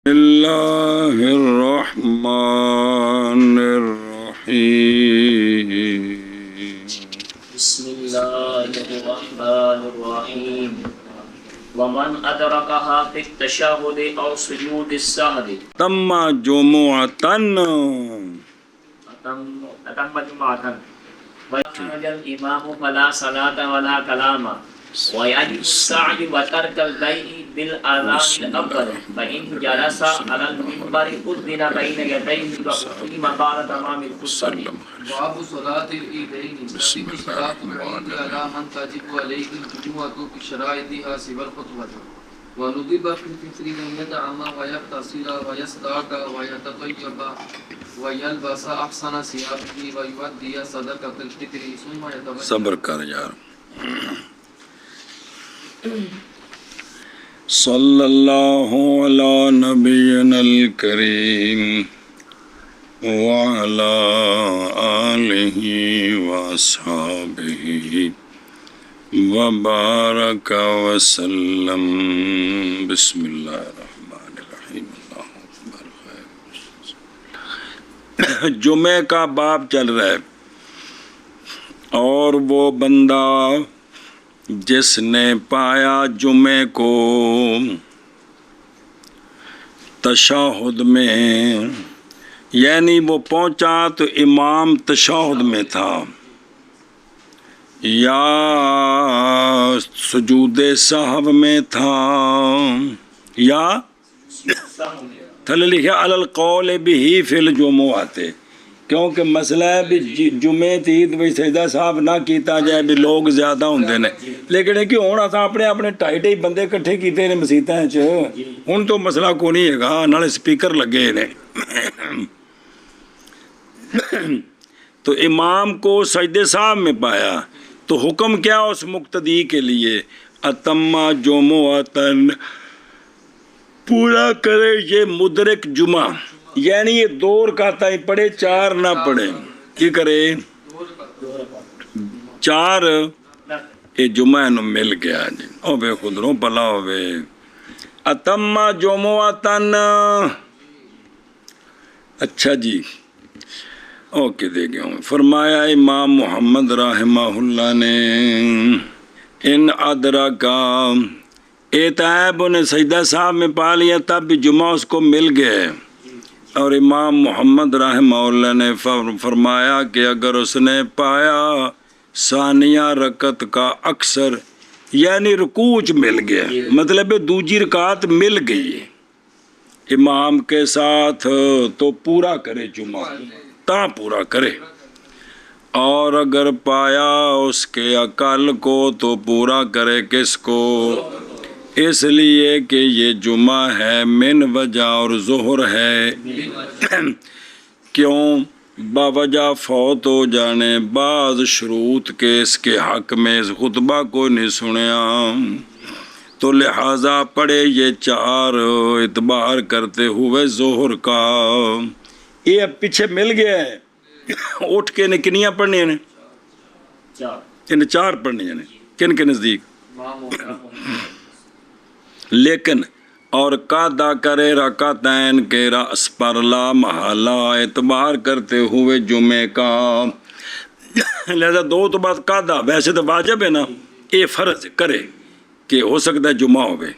اللہ الرحمن الرحیم بسم اللہ الرحمن الرحیم ومن ادرکها فی التشہد او سجود السہو تم جمعتن اتم جمعتن وخرج الامام فلا صلاة ولا کلام ويجب السعي وترك البيع بالآذان الأول فإن جلس على المنبر أذن بين يديه وأقيم بعد تمام الخطبة. باب صلاة العيدين اشتراط العيد على من تجب عليه الجمعة بشرائطها سوى الخطبة وندب في الفطر أن يدعم ويغتسل ويصدق ويتطيب ويلبس أحسن ثيابه ويؤدي صدقة الفطر ثم يتوجه. صبر کر یار. صلی اللہ علی نبینا الکریم وعلی آلہ واصحابہ وبارک وسلم. بسم اللہ الرحمن الرحیم. اللہ اکبر. جمعے کا باب چل رہا ہے اور وہ بندہ جس نے پایا جمعے کو تشہد میں، یعنی وہ پہنچا تو امام تشہد میں تھا یا سجود سہو میں تھا یا تھلے لکھا علی القول بھی فی الجمعۃ، کیونکہ مسئلہ ہے بھی جمعے تھی تو سجدہ صاحب نہ کیتا جائے بھی لوگ زیادہ ہوندے نے، لیکن ہے کہ ہوں اساں اپنے اپنے ٹائی بندے کٹھے کیتے نے مسیتاں وچ، ہن تو مسئلہ کو نہیں ہے گا، نالے سپیکر لگے نے. تو امام کو سجدے صاحب میں پایا تو حکم کیا اس مقتدی کے لیے؟ اتما جمعتن، پورا کرے یہ مدرک جمعہ، یعنی یہ 2 رکعتیں ہی پڑھے، 4 نہ پڑھے. کی کرے؟ 4 یہ جمعہ نو مل گیا جی. او بے خدروں پلا ہوئے. اتم جمعتن، اچھا جی اوکے دے گیا ہوں. فرمایا امام محمد رحمہ اللہ نے ان ادرکا، ایتائب نے سجدہ صاحب میں پا لیا تب بھی جمعہ اس کو مل گئے. اور امام محمد رحمہ اللہ نے فرمایا کہ اگر اس نے پایا ثانیہ رکعت کا اکثر، یعنی رکوع مل گیا، مطلب دوسری رکعت مل گئی امام کے ساتھ، تو پورا کرے جمعہ، تا پورا کرے. اور اگر پایا اس کے اقل کو تو پورا کرے. کس کو؟ اس لیے کہ یہ جمعہ ہے من وجہ اور ظہر ہے کیوں؟ باوجہ فوت ہو جانے بعض شروط کے اس کے حق میں اس خطبہ کو نہیں سنیا، تو لہٰذا پڑھے یہ 4 اعتبار کرتے ہوئے ظہر کا. یہ اب پیچھے مل گیا ہے، اٹھ کے نے کنیاں پڑھنی ہیں؟ 4 پڑھنی ہیں. کن کے نزدیک؟ لیکن اور قاعدہ کرے رکعتین کے رأس پر لا محالہ، اعتبار کرتے ہوئے جمعے کا. لہذا 2 تو بات قاعدہ، ویسے تو واجب ہے نا، یہ فرض کرے کہ ہو سکتا ہے جمعہ ہوئے.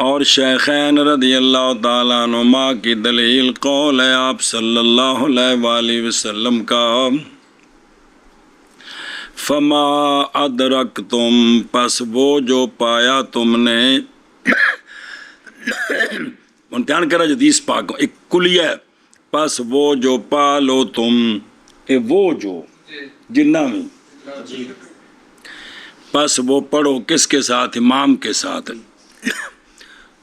اور شیخین رضی اللہ تعالیٰ عنہما کی دلیل قول ہے آپ صلی اللہ علیہ وآلہ وسلم کا، فما ادرکتم، پس وہ جو پایا تم نے. امتحان کرا حدیث پاک ایک کلیہ ہے، پس وہ جو پا لو تم، وہ جو جنہ میں، پس وہ پڑھو کس کے ساتھ؟ امام کے ساتھ.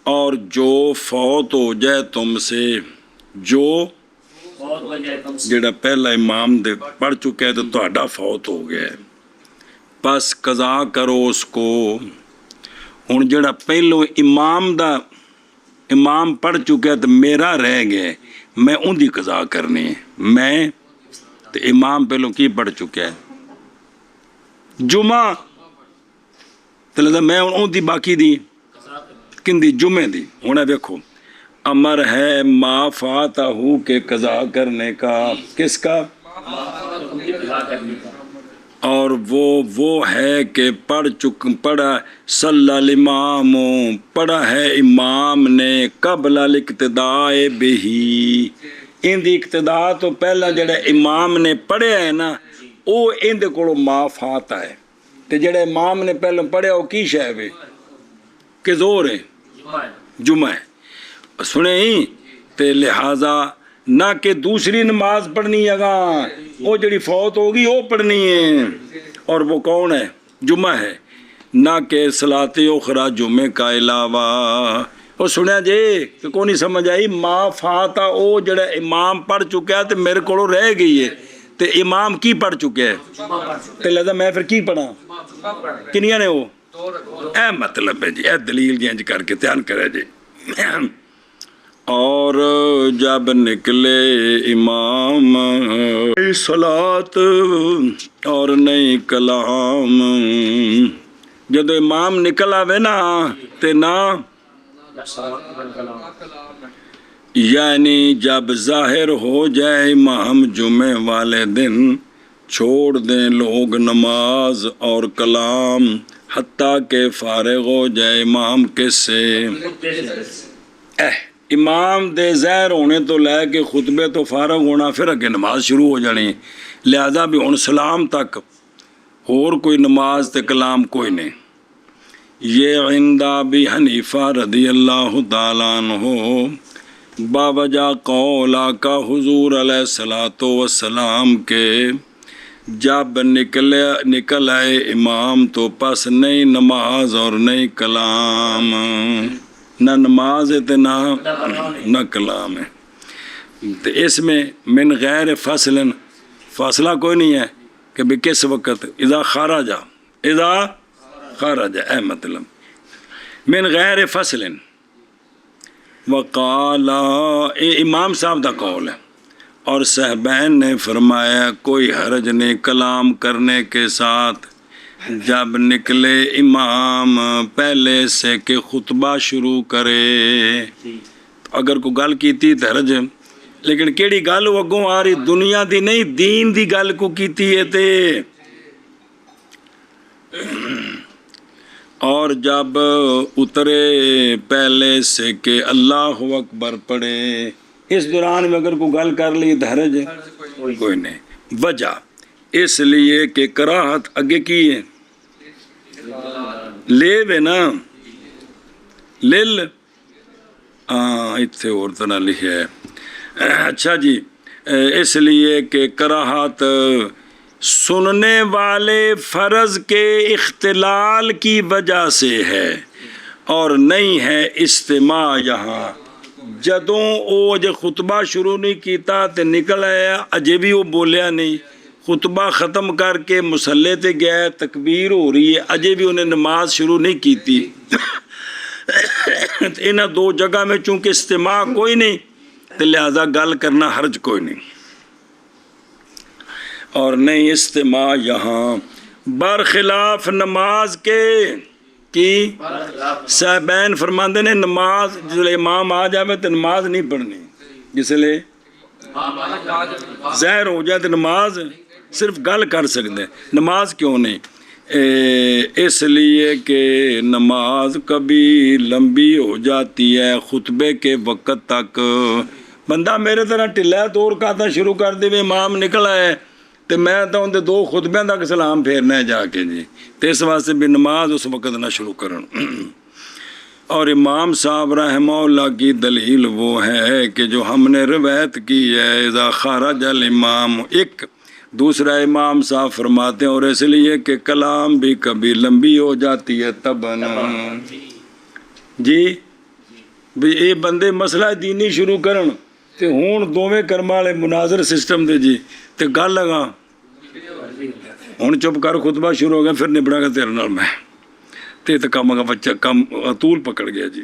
اور جو فوت ہو جائے تم سے، جو جڑا پہلا امام دے پڑھ چکے ہے تو تہاڈا فوت ہو گیا ہے، پس قضا کرو اس کو. ہن جڑا پہلو امام پڑھ چکا ہے تو میرا رہ گیا، میں ان دی قضا کرنی ہے. میں تو امام پہلو کی پڑھ چکا ہے جمعہ، تو لہذا میں ان دی باقی دی کن دی؟ جمعے دی. ہوں ویکھو امر ہے ما فاتہ کے قضا کرنے کا، کس کا؟ اور وہ ہے کہ پڑھا صلی الامام، پڑھا ہے امام نے قبل الاقتداء بہی، ان دی اقتداء تو پہلا جڑا امام نے پڑھیا ہے نا وہ ان دے کولوں ما فاتہ ہے، تے جڑا امام نے پہلے پڑھیا وہ کی شے وے کہ زور ہے، جمعہ ہے، سنیں تے لہذا نہ کہ دوسری نماز پڑھنی ہے گا، وہ جڑی فوت ہوگی وہ پڑھنی ہے، اور وہ کون ہے؟ جمعہ ہے، نہ کہ صلاۃ اخرى جمعے کا علاوہ۔ وہ سنیا جی کہ کون نہیں سمجھ آئی؟ ما فاتہ او جڑا امام پڑھ چکا ہے تے میرے کو رہ گئی ہے، تے امام کی پڑھ چکے ہے تے لہذا میں پھر کی پڑھا؟ کنیاں نے وہ؟ اے مطلب ہے جی، اے دلیل جی انج کر کے دھیان کرے جی۔ اور جب نکلے امام صلاۃ اور نہیں کلام، جب امام نکل آوے نا تے نا، یعنی جب ظاہر ہو جائے امام جمعے والے دن، چھوڑ دیں لوگ نماز اور کلام حتیٰ کہ فارغ ہو جائے امام کس سے؟ امام دے ظاہر ہونے تو لے کے خطبے تو فارغ ہونا، پھر اگے نماز شروع ہو جانی، لہذا بھی ہن سلام تک اور کوئی نماز تے کلام کوئی نہیں۔ یہ عند ابی حنیفہ رضی اللہ تعالیٰ عنہ باوجہ قول آقا حضور علیہ الصلوۃ والسلام کے جب نکل آئے امام تو پس نہیں نماز اور نہیں کلام، نہ نماز ہے نہ کلام ہے۔ تو اس میں من غیر فصل، فاصلہ کوئی نہیں ہے کہ بھی کس وقت، اذا خرج اے مطلب من غیر فصل، وقال اے امام صاحب دا قول ہے، اور صاحبین نے فرمایا کوئی حرج نہیں کلام کرنے کے ساتھ جب نکلے امام پہلے سے کہ خطبہ شروع کرے۔ اگر کوئی گل کیتی تو حرج، لیکن کیڑی گل وہ اگوں آ رہی دنیا دی نہیں دین دی گل کو کیتی ہے تے، اور جب اترے پہلے سے کہ اللہ اکبر پڑھے، اس دوران میں اگر کوئی گل کر لی تو حرج کوئی نہیں۔ وجہ اس لیے کہ کراہت اگے کی ہے لے وے نا لل، اتھے اور طرح لکھا ہے، اچھا جی، اس لیے کہ کراہت سننے والے فرض کے اختلال کی وجہ سے ہے، اور نہیں ہے استماع یہاں۔ جدوں او جو خطبہ شروع نہیں کیتا تے نکل آیا، اجے بھی وہ بولیا نہیں، خطبہ ختم کر کے مصلے تے گیا ہے، تکبیر ہو رہی ہے، اجے بھی انہیں نماز شروع نہیں کیتی۔ انہاں دو جگہ میں چونکہ استماع کوئی نہیں تو لہذا گل کرنا حرج کوئی نہیں، اور نہیں استماع یہاں برخلاف نماز کے کی صاحبین فرماندے نے نماز جسے امام آ جائے تو نماز نہیں پڑھنی، جس لئے ظاہر ہو جائے تو نماز صرف گل کر سکتے، نماز کیوں نہیں؟ اس لیے کہ نماز کبھی لمبی ہو جاتی ہے خطبے کے وقت تک، بندہ میرے طرح ٹھلا دور کہتا شروع کر دے امام نکلا ہے تو میں تو ان دے دو خطبے تک سلام پھیرنا ہے جا کے جی، تو اس واسطے بھی نماز اس وقت نہ شروع کرن۔ اور امام صاحب رحمہ اللہ کی دلیل وہ ہے کہ جو ہم نے روایت کی ہے اذا خرج الامام، ایک دوسرا امام صاحب فرماتے ہیں اور اس لیے کہ کلام بھی کبھی لمبی ہو جاتی ہے تبن، جی بھی یہ بندے مسئلہ دینی شروع کرن تے ہون دوویں کرم والے مناظر سسٹم دے جی تے گل لگا ہون چپ کر خطبہ شروع ہو گیا پھر نبڑا گا تیرے نال میں تے کم کا بچہ کم طول پکڑ گیا جی۔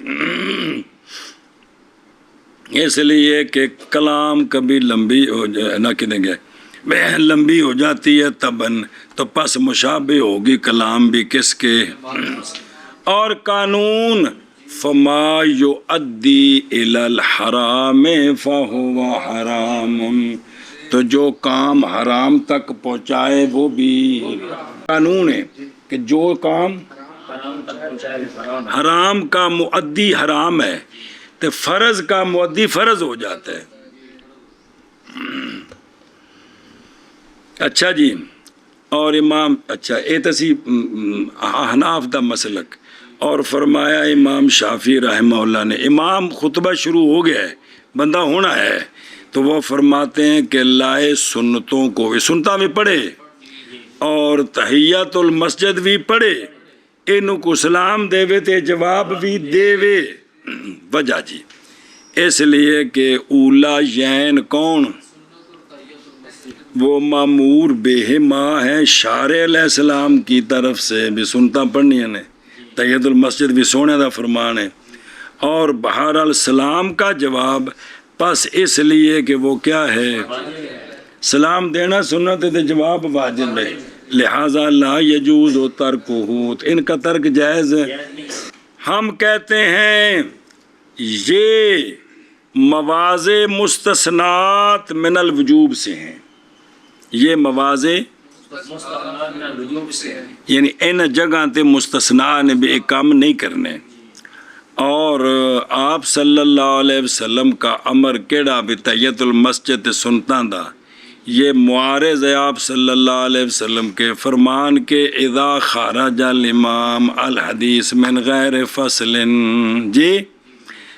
اس لیے کہ کلام کبھی لمبی ہو جائے نہ کہنے گئے لمبی ہو جاتی ہے تبن، تو پس مشابہ ہوگی کلام بھی کس کے، اور قانون فما یؤدی الی الحرام فہو حرام، تو جو کام حرام تک پہنچائے وہ بھی قانون ہے کہ جو کام حرام کا مؤدی حرام ہے تو فرض کا مؤدی فرض ہو جاتا ہے۔ اچھا جی، اور امام اچھا اے تسی احناف دا مسلک، اور فرمایا امام شافعی رحمہ اللہ نے، امام خطبہ شروع ہو گیا ہے، بندہ ہونا ہے، تو وہ فرماتے ہیں کہ لائے سنتوں کو، سنتا بھی پڑھے اور تحیات المسجد بھی پڑھے، انہوں کو سلام دے وے تے جواب بھی دے وے۔ وجہ جی اس لیے کہ اولا یین کون، وہ مامور بہما ہے شارع علیہ السلام کی طرف سے، بھی سنتا پڑھنی ہے، تحیات المسجد بھی سونے دا فرمان ہے، اور بہرحال سلام کا جواب پس اس لیے کہ وہ کیا ہے، سلام دینا سنت ہے، جواب واجب ہے، لہذا لا یجوز و ترکہ، ان کا ترک جائز ہے۔ ہم کہتے ہیں یہ مواضع مستثنات من الوجوب سے ہیں، یہ مواضع یعنی ان جگہ تے مستثناء نے بھی ایک کام نہیں کرنے، اور آپ صلی اللہ علیہ وسلم کا امر کیڑا بھی تحیت المسجد سنتاں دا، یہ معارض ہے آپ صلی اللہ علیہ وسلم کے فرمان کے اذا خرج الامام الحدیث من غیر فصل، جی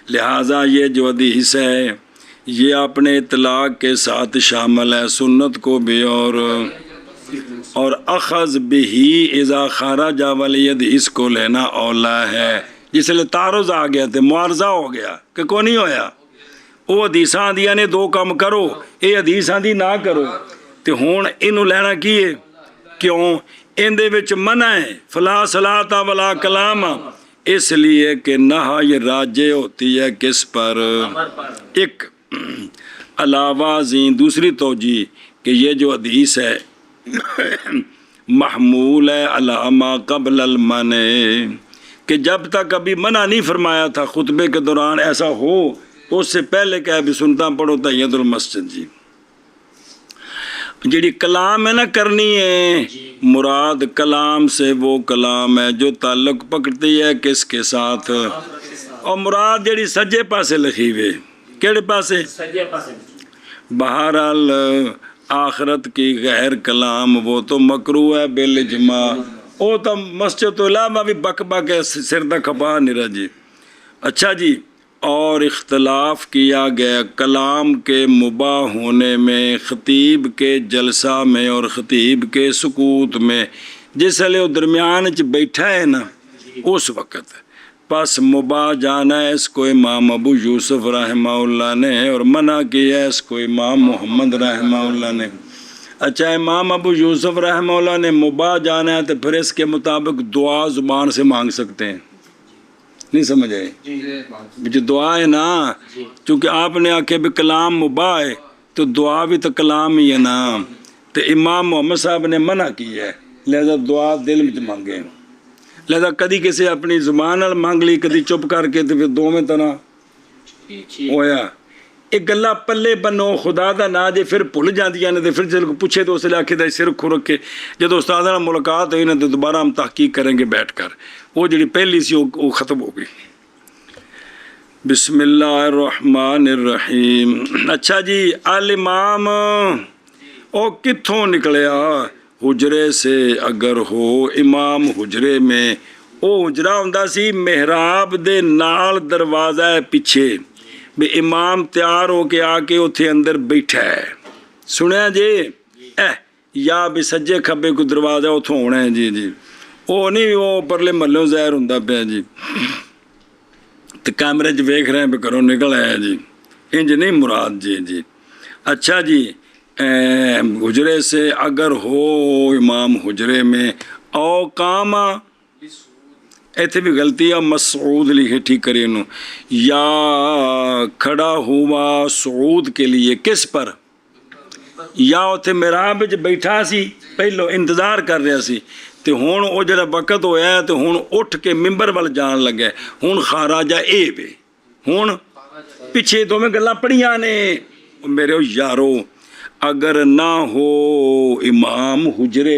لہٰذا یہ جو حدیث ہے یہ اپنے اطلاق کے ساتھ شامل ہے سنت کو بھی، اور اخذ بھی اذا خرج والید اس کو لینا اولا ہے، جس لئے تعارض آ گیا تھے، معارضہ ہو گیا کہ کو نہیں ہویا، وہ حدیثاں دیا نے دو کام کرو، اے حدیثاں دی نہ کرو، تے ہون انہوں لینا کیے کیوں، ان دے وچ منع ہے فلا صلاۃ ولا کلام، اس لیے کہ نہا یہ راجع ہوتی ہے کس پر، ایک علاوہ زین دوسری توجہ کہ یہ جو حدیث ہے محمول ہے علامہ قبل المنع، کہ جب تک ابھی منع نہیں فرمایا تھا خطبے کے دوران ایسا ہو تو اس سے پہلے کیا بھی سنتا پڑھو تحیت المسجد۔ جی جیڑی کلام ہے نا کرنی ہے، مراد کلام سے وہ کلام ہے جو تعلق پکڑتی ہے کس کے ساتھ، اور مراد جیڑی سجے پاسے لکھی ہوئے، کیڑے پاسے، بہرحال آخرت کی غیر کلام وہ تو مکروہ ہے بالاجماع، وہ تو مسجد تو علاوہ بھی بک بک سر دا کھپا نہیں رہا۔ جی اچھا جی، اور اختلاف کیا گیا کلام کے مباح ہونے میں، خطیب کے جلسہ میں اور خطیب کے سکوت میں، جس لئے وہ درمیان چ بیٹھا ہے نا اس وقت، پس مباح جانا ہے اس کو امام ابو یوسف رحمہ اللہ نے، اور منع کیا ہے اس کو امام محمد رحمہ اللہ نے۔ اچھا جو ابو یوسف رحمہ اللہ نے مباح جانا ہے تو پھر اس کے مطابق دعا زبان سے مانگ سکتے ہیں، نہیں سمجھ آئے، جو دعا ہے نا، چونکہ آپ نے آکے بھی کلام مباح ہے تو دعا بھی تو کلام ہی ہے نا، تو امام محمد صاحب نے منع کی ہے، لہذا دعا دل میں مانگے، لہذا کدی کسی اپنی زبان نال مانگ لی، کدی چپ کر کے، تو پھر دو میں طرح ہویا۔ ایک گلہ پلے بنو خدا دا نا جے پھر بھول جاندیاں نے، پھر جب پوچھے تو اس لئے آکھے دا سر کھرک کے، جب استاد نال ملاقات ہوئی نا تو دوبارہ ہم تحقیق کریں گے بیٹھ کر، وہ جڑی پہلی سی وہ ختم ہو گئی۔ بسم اللہ الرحمن الرحیم۔ اچھا جی، الامام او کتھوں نکلیا، حجرے سے اگر ہو، امام حجرے میں، او حجرہ ہوندا سی محراب دے نال دروازہ ہے پیچھے، بھی امام تیار ہو کے آ کے اتھے اندر بیٹھا ہے، سنیا جی، یا بھی سجے کھبے کو دروازہ اتھوں ہونا ہے، جی جی، وہ نہیں وہ پرلے محلوں ظاہر ہوندا پیا جی، تو کیمرے چ ویکھ رہے ہیں بھی کرو نکل آیا جی، انج نہیں مراد، جی جی۔ اچھا جی، حجرے سے اگر ہو امام حجرے میں، او کاما، ایتھے بھی غلطی ہے، مسعود لکھے ٹھیک کرے انہوں، یا کھڑا ہوا سعود کے لیے، کس پر، یا اتھے محراب وچ بیٹھا سی، پہلو انتظار کر رہا سی، ਤੇ ਹੁਣ ਉਹ ਜਿਹੜਾ ਵਕਤ ਹੋਇਆ ਤੇ ਹੁਣ ਉੱਠ ਕੇ ਮਿੰਬਰ ਵੱਲ ਜਾਣ ਲੱਗਾ। ਹੁਣ ਖਾਰਾਜਾ ਇਹ ਵੇ, ਹੁਣ ਪਿੱਛੇ ਦੋਵੇਂ ਗੱਲਾਂ ਪੜੀਆਂ ਨੇ। ਮੇਰੇ ਯਾਰੋ ਅਗਰ ਨਾ ਹੋ ਇਮਾਮ ਹੁਜਰੇ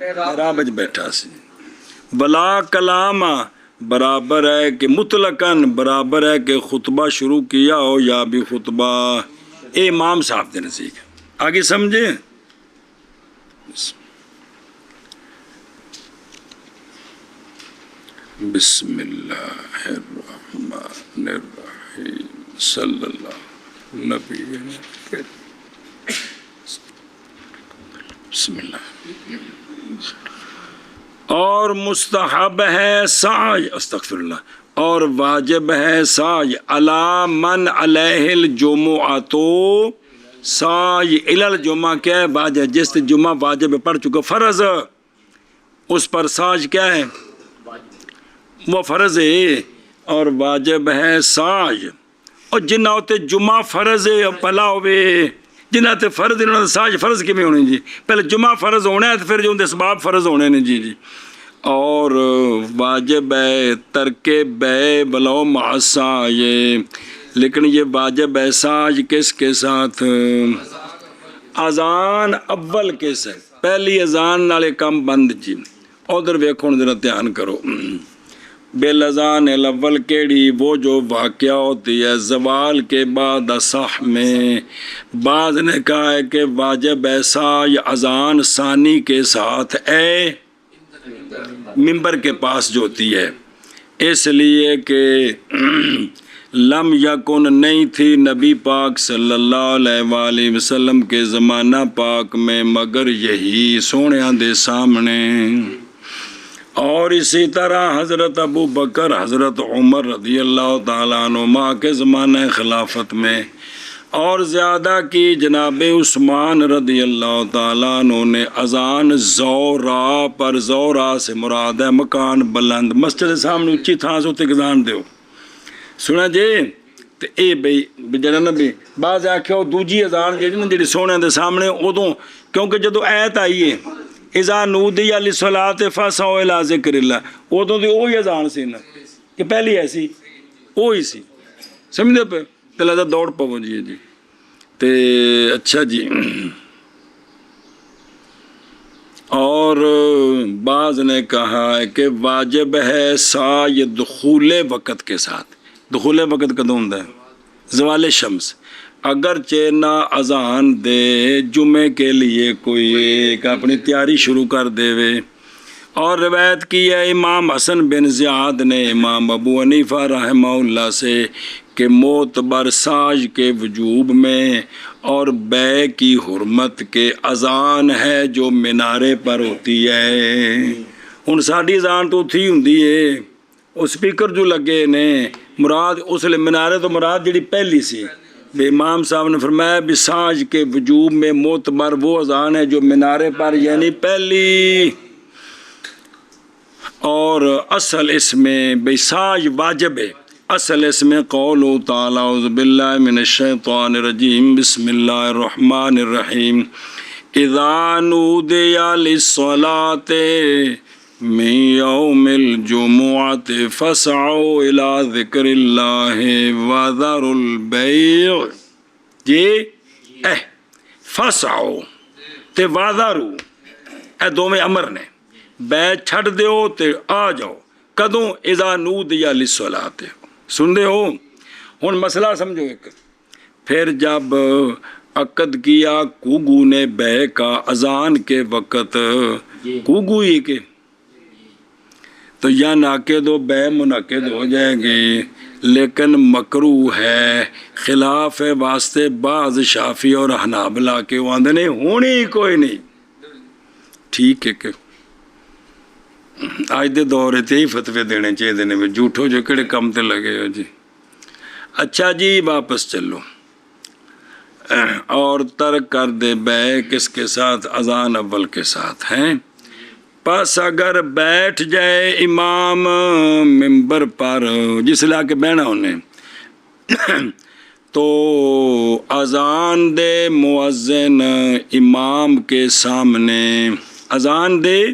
ਮਿਹਰਾਬ 'ਚ ਬੈਠਾ ਸੀ। ਬਲਾ ਕਲਾਮ برابر ہے کہ مطلقاً برابر ہے کہ خطبہ شروع کیا ہو یا بھی خطبہ امام صاحب دے نزدیک آگے سمجھے؟ بسم اللہ الرحمن الرحیم صلی اللہ نبی بسم اللہ۔ اور مستحب ہے سعی، استغفر اللہ، اور واجب ہے سعی علی من علیہ الجمعۃ، سعی الی الجمعہ کیا ہے؟ واجب، جس جمعہ واجب پڑھ چکا فرض، اس پر سعی کیا ہے؟ وہ فرض ہے، اور واجب ہے سعی۔ اور جنہ ہوتے جمعہ فرض ہے پلا ہوئے، جنہ تے فرض انہوں نے ساج فرض کی میں ہونے جی، پہلے جمعہ فرض ہونا ہے تو پھر جو ان دے اسباب فرض ہونے نے جی جی۔ اور واجب ہے ترک بے بلو معصا، یہ لیکن یہ واجب ہے ساج کس کے ساتھ؟ اذان اول کے ساتھ، پہلی اذان نالے کم بند جی۔ ادھر ویکھو ذرا دھیان کرو، بالاذان الاول کیڑی؟ وہ جو واقعہ ہوتی ہے زوال کے بعد اصح میں۔ بعض نے کہا ہے کہ واجب ایسا اذان ثانی کے ساتھ اے ممبر کے پاس جو ہوتی ہے، اس لیے کہ لم یکن نہیں تھی نبی پاک صلی اللہ علیہ وآلہ وسلم کے زمانہ پاک میں مگر یہی سونیاں دے سامنے۔ اور اسی طرح حضرت ابو بکر، حضرت عمر رضی اللہ تعالیٰ عنہما کے زمانہ خلافت میں، اور زیادہ کی جناب عثمان رضی اللہ تعالیٰ عنہ نے اذان زورا پر، زورا سے مراد ہے مکان بلند، مسجد سامنے اچھی تھان سے اتنے اذان دیو سنا جی۔ تو اے بھئی جڑا نا بھی بعض آکھو دوجی اذان جڑی سونے دے سامنے ادوں، کیونکہ جدو ایت آئی ہے اذا نودی للصلاۃ فاسعوا الی ذکر اللہ، ادوں دی وہی اذان سی نا کہ پہلی ایسی وہی سی، سمجھے پہ پہلے تو دوڑ پو جی جی۔ تے اچھا جی، اور بعض نے کہا ہے کہ واجب ہے سعی دخول وقت کے ساتھ۔ دخول وقت کدوں ہوندا ہے؟ زوال شمس، اگرچہ نہ اذان دے جمعے کے لیے کوئی ایک اپنی تیاری شروع کر دے وے۔ اور روایت کی ہے امام حسن بن زیاد نے امام ابو حنیفہ رحمہ اللہ سے کہ معتبر ساج کے وجوب میں اور بے کی حرمت کے اذان ہے جو مینارے پر ہوتی ہے۔ ہن ساڈی اذان تو تھی ہوندی ہے، وہ سپیکر جو لگے نے مراد اس لیے مینارے تو مراد جڑی پہلی سی۔ امام صاحب نے فرمایا بھی ساج کے وجوب میں معتبر وہ اذان ہے جو مینارے پر یعنی پہلی۔ اور اصل اس میں بے ساج واجب ہے، اصل اس میں قول تعالی اعوذ باللہ من الشیطان الرجیم بسم اللہ الرحمن الرحیم اذا نودی للصلاۃ من یوم الجمعۃ فاسعوا الی ذکر اللہ وذروا البیع۔ جی فاسعوا تے وذروا اے دوویں امر نے، بیع چھڈ دیو تے آ جاؤ، کدوں؟ اذا نودی للصلاۃ، سن دے ہو؟ ہن مسئلہ سمجھو ایک، پھر جب عقد کیا کوگو نے بیع کا اذان کے وقت، کوگو ہی کے تو یا ناقد و بیع منعقد ہو جائے گی، لیکن مکروہ ہے، خلاف ہے واسطے بعض شافی اور حنابلہ کے واندے نہیں ہونی کوئی نہیں۔ ٹھیک ہے کہ آج دے دور تے ہی فتوے دینے چاہیے دینے میں، جھوٹو جو کڑے کم تے لگے ہو جی۔ اچھا جی واپس چلو، اور ترک کر دے بیع کس کے ساتھ؟ اذان اول کے ساتھ ہیں۔ پس اگر بیٹھ جائے امام ممبر پر، جس علاقے بہنا انہیں، تو اذان دے مؤذن امام کے سامنے اذان دے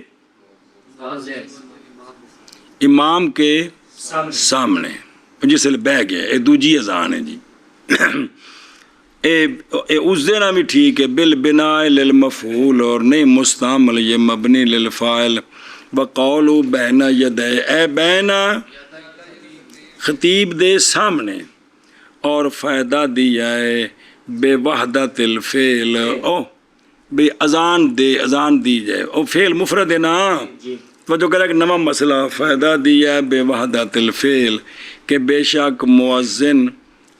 امام کے سامنے جس لئے بہ گیا یہ دوجی اذان ہے جی اس دینا بھی ٹھیک ہے بالبناء للمفعول اور نہیں مستعمل یہ مبنی للفاعل بقول بین یدے اے بین خطیب دے سامنے اور فائدہ دیا ہے بے وحدت الفعل او بے اذان دی جائے او فعل مفرد ہے نا تو جو کرے کہ نواں مسئلہ فائدہ دیا ہے بے وحدت الفعل کہ بے شک مؤذن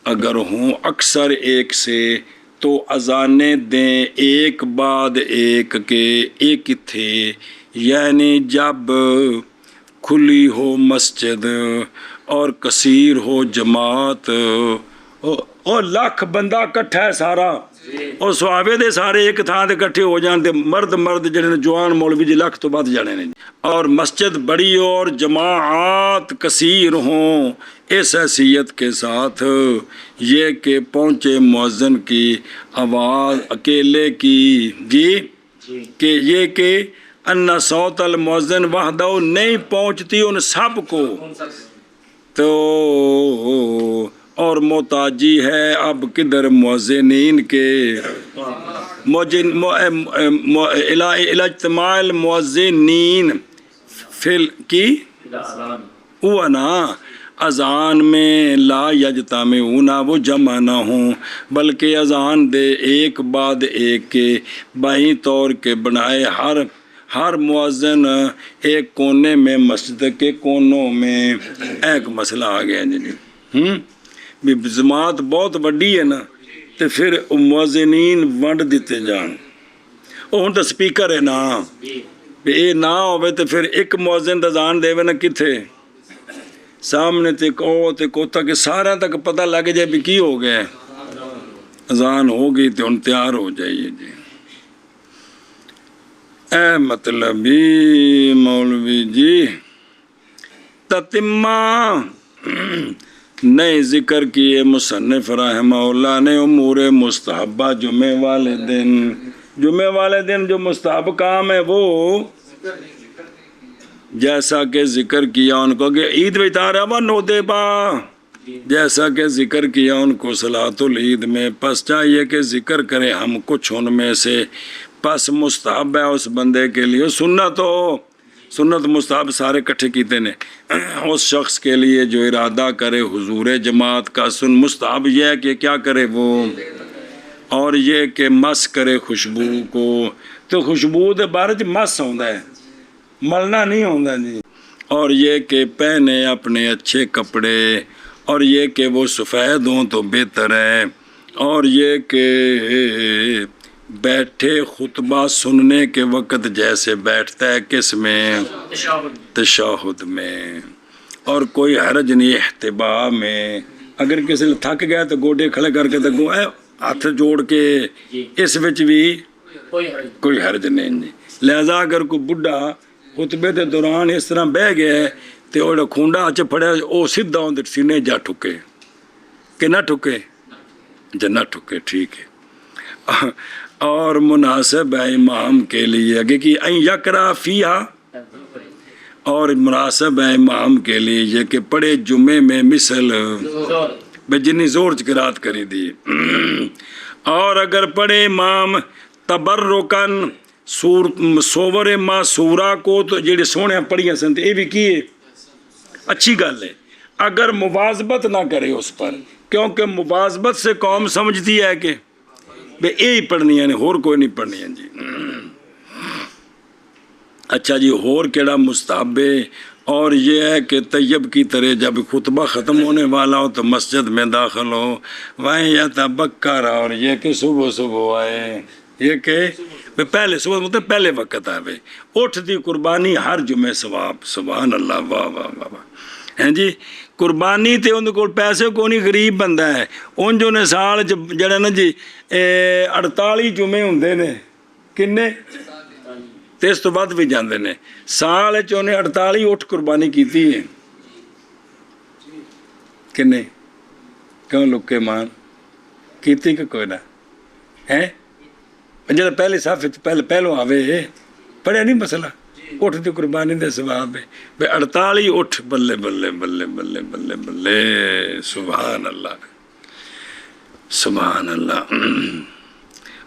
اگر ہوں اکثر ایک سے تو اذانیں دیں ایک بعد ایک کے ایک تھے یعنی جب کھلی ہو مسجد اور کثیر ہو جماعت اور لاکھ بندہ کٹھا ہے سارا اور صحابے دے سارے ایک تھان دے کٹھے ہو جان دے مرد جڑے جوان مولوی جی لاکھ تو بعد جانے نے اور مسجد بڑی اور جماعت کثیر ہوں اس حیثیت کے ساتھ یہ کہ پہنچے مؤذن کی آواز اکیلے کی جی کہ یہ کہ ان صوت المؤذن وحدہ نہیں پہنچتی ان سب کو تو اور محتاجی ہے اب کدھر مؤذنین کے اجتماع المؤذنین فل کی ہوا نا اذان میں لا یجتمعون وہ جمع نہ ہوں بلکہ اذان دے ایک بعد ایک کے بائیں طور کے بنائے ہر مؤذن ایک کونے میں مسجد کے کونوں میں ایک مسئلہ آ گیا جی جماعت بہت وڈی ہے نا تو پھر مؤذنین ونڈ دیتے جان وہ ہوں تو سپیکر ہے نا یہ نہ ہوئے تو پھر ایک مؤذن اذان دے نا کتھے سامنے تے کوتا کہ سارا تک پتہ لگ جائے بھی کی ہو گیا اذان ہو گئی تو ان تیار ہو جائیے جی اے مطلبی مولوی جی تتمہ نئے ذکر کیے مصنف رحمہ اللہ نے امور مستحبہ جمعہ والے دن جو مستحب کام ہے وہ جیسا کہ ذکر کیا ان کو کہ عید بیتارہ نو دے با جیسا کہ ذکر کیا ان کو صلاۃ العید میں پس چاہیے کہ ذکر کریں ہم کچھ ان میں سے پس مستحب ہے اس بندے کے لیے سنت مستحب سارے کٹھے کیتے نے اس شخص کے لیے جو ارادہ کرے حضور جماعت کا مستحب یہ ہے کہ کیا کرے وہ اور یہ کہ مس کرے خوشبو کو تو خوشبو دے بارے چ مس ہوندا ہے ملنا نہیں ہوندا جی اور یہ کہ پہنے اپنے اچھے کپڑے اور یہ کہ وہ سفید ہوں تو بہتر ہے اور یہ کہ بیٹھے خطبہ سننے کے وقت جیسے بیٹھتا ہے کس میں تشہد میں اور کوئی حرج نہیں احتباء میں اگر کسی نے تھک گیا تو گوڈے کھڑے کر کے تو ہاتھ جوڑ کے اس وچ بھی کوئی حرج نہیں جی لہذا اگر کوئی بڈھا خطبے کے دوران اس طرح بہ گیا ہے تو وہ کھونڈا اچ پڑیا وہ سیدھا اندر سینے جا ٹھکے کہ نہ ٹھکے جا نہ ٹھکے ٹھیک ہے اور مناسب ہے امام کے لیے اگر کہ این یکرا فیہا اور مناسب ہے امام کے لیے یہ کہ پڑھے جمعے میں مثل بے جنی زور قرات کری دی اور اگر پڑھے امام تبرکن سور معصورہ کو تو جڑے سونے پڑھیاں سن یہ بھی کیے اچھی گل ہے اگر مواظبت نہ کرے اس پر کیونکہ مواظبت سے قوم سمجھتی ہے کہ بے یہی پڑھنی ہے اور کوئی نہیں پڑھنی ہے جی اچھا جی اور کیڑا مستحب ہے اور یہ ہے کہ طیب کی طرح جب خطبہ ختم ہونے والا ہو تو مسجد میں داخل ہو وہیں یا تبکر اور یہ کہ صبح آئے یہ کہ پہلے صبح مطلب پہلے وقت آئے اٹھ دی قربانی ہر جمعے ثواب سبحان اللہ واہ واہ واہ واہ ہیں جی قربانی تے ان کو پیسے کو نہیں غریب بندہ ہے ان جو نے سال جڑا نا جی 48 جمعے ہوندے نے کنے تے اس تو بعد بھی جاندے نے سال چونے 48 اٹھ قربانی کیتی ہے کنے کیوں لکے مان کیتی کہ کوئی نہ ہے جڑا پہلے صف پہلو آوے پڑھیا نہیں مسئلہ اٹھ دی قربانی دے ثواب ہے بے 48 اٹھ بلے بلے بلے بلے بلے بلے سبحان اللہ سبحان اللہ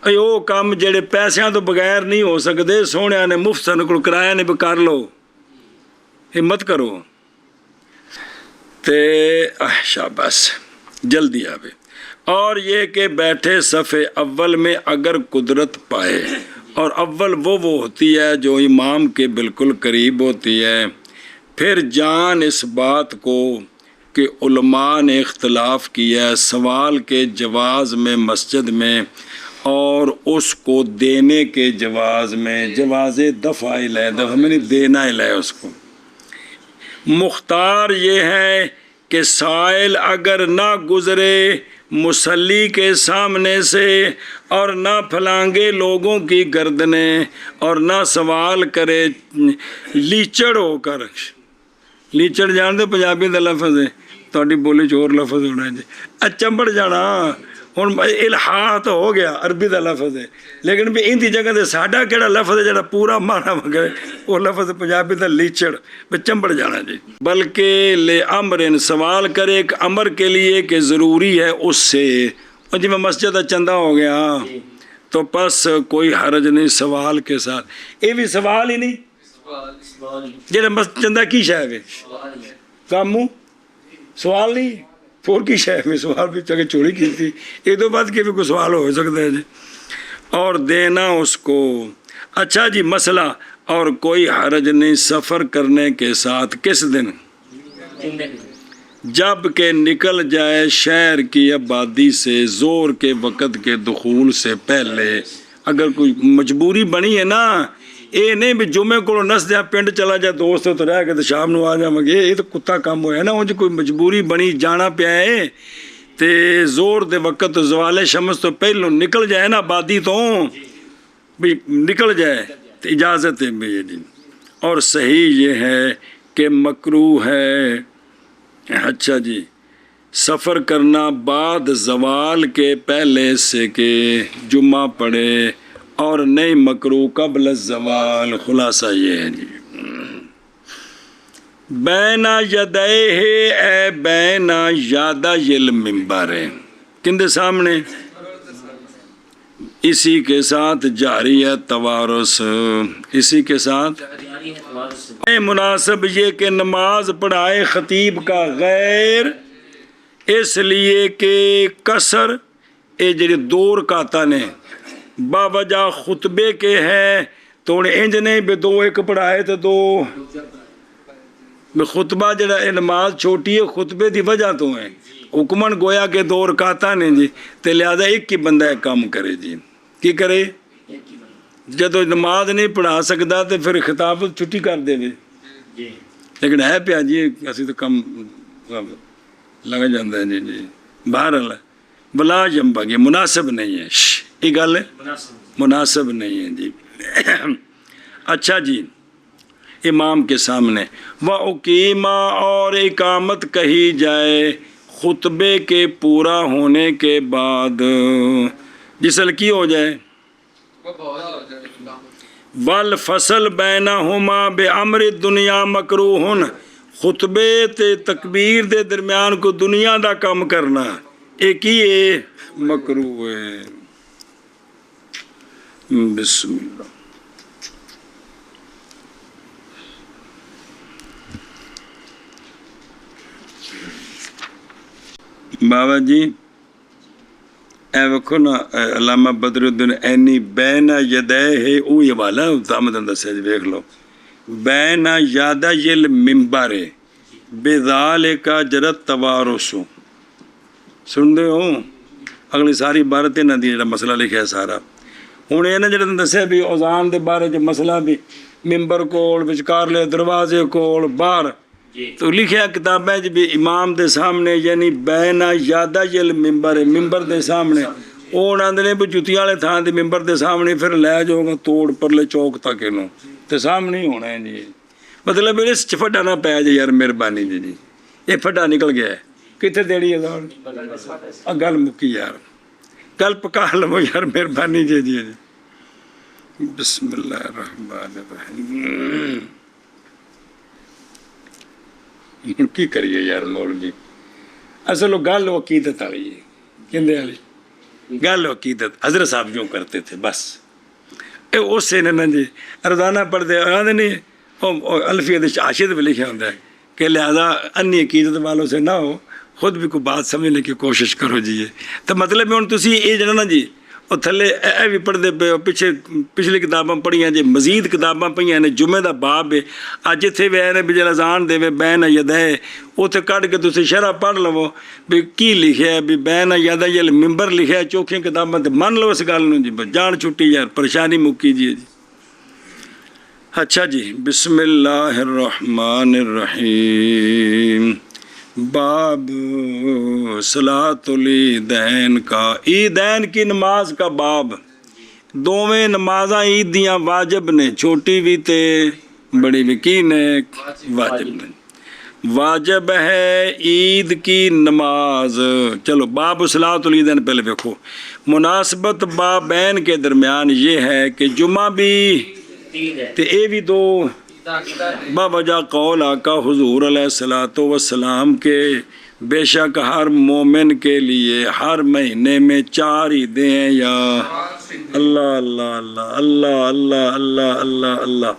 او کام جڑے پیسیاں تو بغیر نہیں ہو سکتے سونے نے مفت سن کو کرایا نے بھی کر لو ہمت کرو تے شاباش جلدی آوے اور یہ کہ بیٹھے صفِ اول میں اگر قدرت پائے اور اول وہ ہوتی ہے جو امام کے بالکل قریب ہوتی ہے پھر جان اس بات کو کہ علماء نے اختلاف کیا ہے سوال کے جواز میں مسجد میں اور اس کو دینے کے جواز میں جواز دفع ہے دفع میں نہیں دینا ہے اس کو مختار یہ ہے کہ سائل اگر نہ گزرے مصلی کے سامنے سے اور نہ پھلانگے لوگوں کی گردنیں اور نہ سوال کرے لیچڑ ہو کر لیچڑ جان دے پنجابی دا لفظ ہے تہاڈی بولی چ ہور لفظ ہونا ہے جی چمبڑ جانا ہن الحاح تو ہو گیا عربی دا لفظ ہے لیکن بھی ان دی جگہ تے ساڈا کیڑا لفظ ہے جڑا پورا معنی وگے وہ لفظ پنجابی دا لیچڑ بھی چمبڑ جانا جی بلکہ لے امرن سوال کرے ایک امر کے لیے کہ ضروری ہے اس سے اور جی میں مسجد دا چندہ ہو گیا تو پس کوئی حرج نہیں سوال کے ساتھ یہ بھی سوال ہی نہیں جڑا مسجد چندہ کی شے ہے کاموں سوال نہیں پور کی شے میں سوال بھی چاہے چوری کی تھی ایک دو بات کے بھی کوئی سوال ہو سکتا ہے جی اور دینا اس کو اچھا جی مسئلہ اور کوئی حرج نہیں سفر کرنے کے ساتھ کس دن جب کہ نکل جائے شہر کی آبادی سے زور کے وقت کے دخول سے پہلے اگر کوئی مجبوری بنی ہے نا یہ نہیں بھی جمعے کو نس دیا پنڈ چلا جائے دوست تو رہ کے تو شام نو آ جاؤں گے یہ تو کتا کام ہوا ہے نا انج کوئی مجبوری بنی جانا پیا ہے تے زور دے وقت زوال شمس تو پہلو نکل جائے نا آبادی تو بھی نکل جائے تو اجازت ہے بھی جی اور صحیح یہ ہے کہ مکروہ ہے اچھا جی سفر کرنا بعد زوال کے پہلے سے کہ جمعہ پڑے اور نہیں مکروہ قبل الزوال خلاصہ یہ ہے جی بینا یدیہ اے بینا یادہ یل ممبر ہے کندے سامنے اسی کے ساتھ جاری ہے توارث اسی کے ساتھ مناسب یہ کہ نماز پڑھائے خطیب کا غیر اس لیے کہ قصر اے جڑے دور کاتا نے باوجہ خطبے کے ہیں تو انہیں انج نہیں بے دو ایک پڑھائے تو دو خطبہ جڑا نماز چھوٹی ہے خطبے دی وجہ تو ہیں حکمن گویا کہ دو رکعتاں نے جی تے لہذا ایک کی بندہ ایک کام کرے جی کی کرے جدو نماز نہیں پڑھا سکتا تو پھر خطاب چھٹی کر دے لیکن ہے پیا جی اسی تو کم لگ جاندہ ہے جی جی بہرحال بلا جنبا یہ مناسب نہیں ہے یہ گل ہے مناسب نہیں ہے جی اچھا جی امام کے سامنے وَأُقِیمَ اور اقامت کہی جائے خطبے کے پورا ہونے کے بعد جسل کی ہو جائے وَالْفَصَلْ بَيْنَهُمَا بِأَمْرِ الدُّنْيَا مَكْرُوهٌ خطبے تے تکبیر دے درمیان کو دنیا دا کام کرنا ایک ہی ہے مکروہ ہے بسم اللہ بابا جی اے وکھو نا علامہ بدر الدین اینی بین یدے ہے اوہی والا تامدن دسے جی دیکھ لو بین یادہ یل ممبر بذالک جرت توارث سن دے ہو اگلی ساری عبارتیں نہ دی جڑا مسئلہ لکھا ہے سارا ہوں یہ نا جڑا دسے بھی اذان دے بارے جو مسئلہ بھی ممبر کول وچکار لے دروازے کول باہر تو لکھیا کتاب ہے جی امام دے سامنے یعنی بین یادہ یل ممبر ممبر دے سامنے وہ آدھے نے بھی جتیاں والے تھان دے ممبر دے سامنے پھر لے جاؤ گا توڑ پرلے چوک تک انہوں تے سامنے ہی ہونا ہے جی مطلب اس پھٹا نہ پیا جی یار مہربانی جی جی یہ پھٹا نکل گیا ہے کتنے دیڑی ہے گل مکی یار گل پکا لو یار مہربانی جی جی بسم اللہ الرحمن الرحیم. کی کریے یار مولوی اصل گل عقیدت والی ہے کہندے والی گل عقیدت حضرت صاحب جو کرتے تھے بس اسے نے نا جی روزانہ پڑھتے آدھے نہیں الفیت عاشد بھی لکھا ہوتا ہے کہ لہذا انی عقیدت والوں سے نہ ہو خود بھی کوئی بات سمجھنے کی کوشش کرو جی. تو مطلب ہوں تسی یہ جنا نا جی وہ تھلے اے بھی پڑھتے پے پیچھے پچھلی کتاباں پڑھیاں جی مزید کتاباں پہ نے جمعے دا باب ہے اج اتنے وے نے بھی اذان دے بین یدہ اتنے کھڑ کے تسی شرح پڑھ لو بھی کی لکھا ہے بھی بین یدہ یہ ممبر لکھا ہے چوکھیاں کتاباں تے من لو اس گل نوں جی جان چھٹی یار پریشانی مکی جی. اچھا جی بسم اللہ الرحمن الرحیم. باب صلاۃ العیدین کا عیدین کی نماز کا باب. دوویں نمازاں عید دیاں واجب نے چھوٹی بھی تے بڑی بھی کی نے واجب نے. واجب ہے عید کی نماز. چلو باب صلاۃ العیدین پہلے دیکھو مناسبت بابین کے درمیان یہ ہے کہ جمعہ بھی تے اے بھی دو بوجہ قول آقا حضور علیہ الصلوۃ والسلام کے بے شک ہر مومن کے لیے ہر مہینے میں 4 عیدیں ہیں یا اللہ اللہ اللہ اللہ اللہ اللہ اللہ اللہ.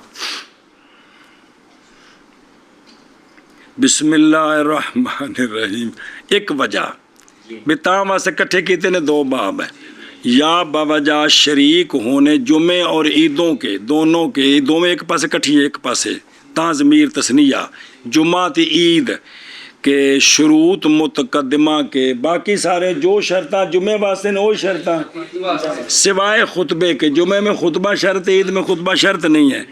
بسم اللہ الرحمن الرحیم. ایک وجہ بتاں واسطے کٹھے کیتے نے 2 باب ہیں یا باوجہ شریک ہونے جمعے اور عیدوں کے دونوں کے عیدوں میں ایک پاسے کٹھی ایک پاسے تاں ضمیر تثنیہ جمعہ تی عید کے شروط متقدمہ کے باقی سارے جو شرطاں جمعے واسطے نے وہی شرطاں سوائے خطبے کے. جمعے میں خطبہ شرط عید میں خطبہ شرط نہیں ہے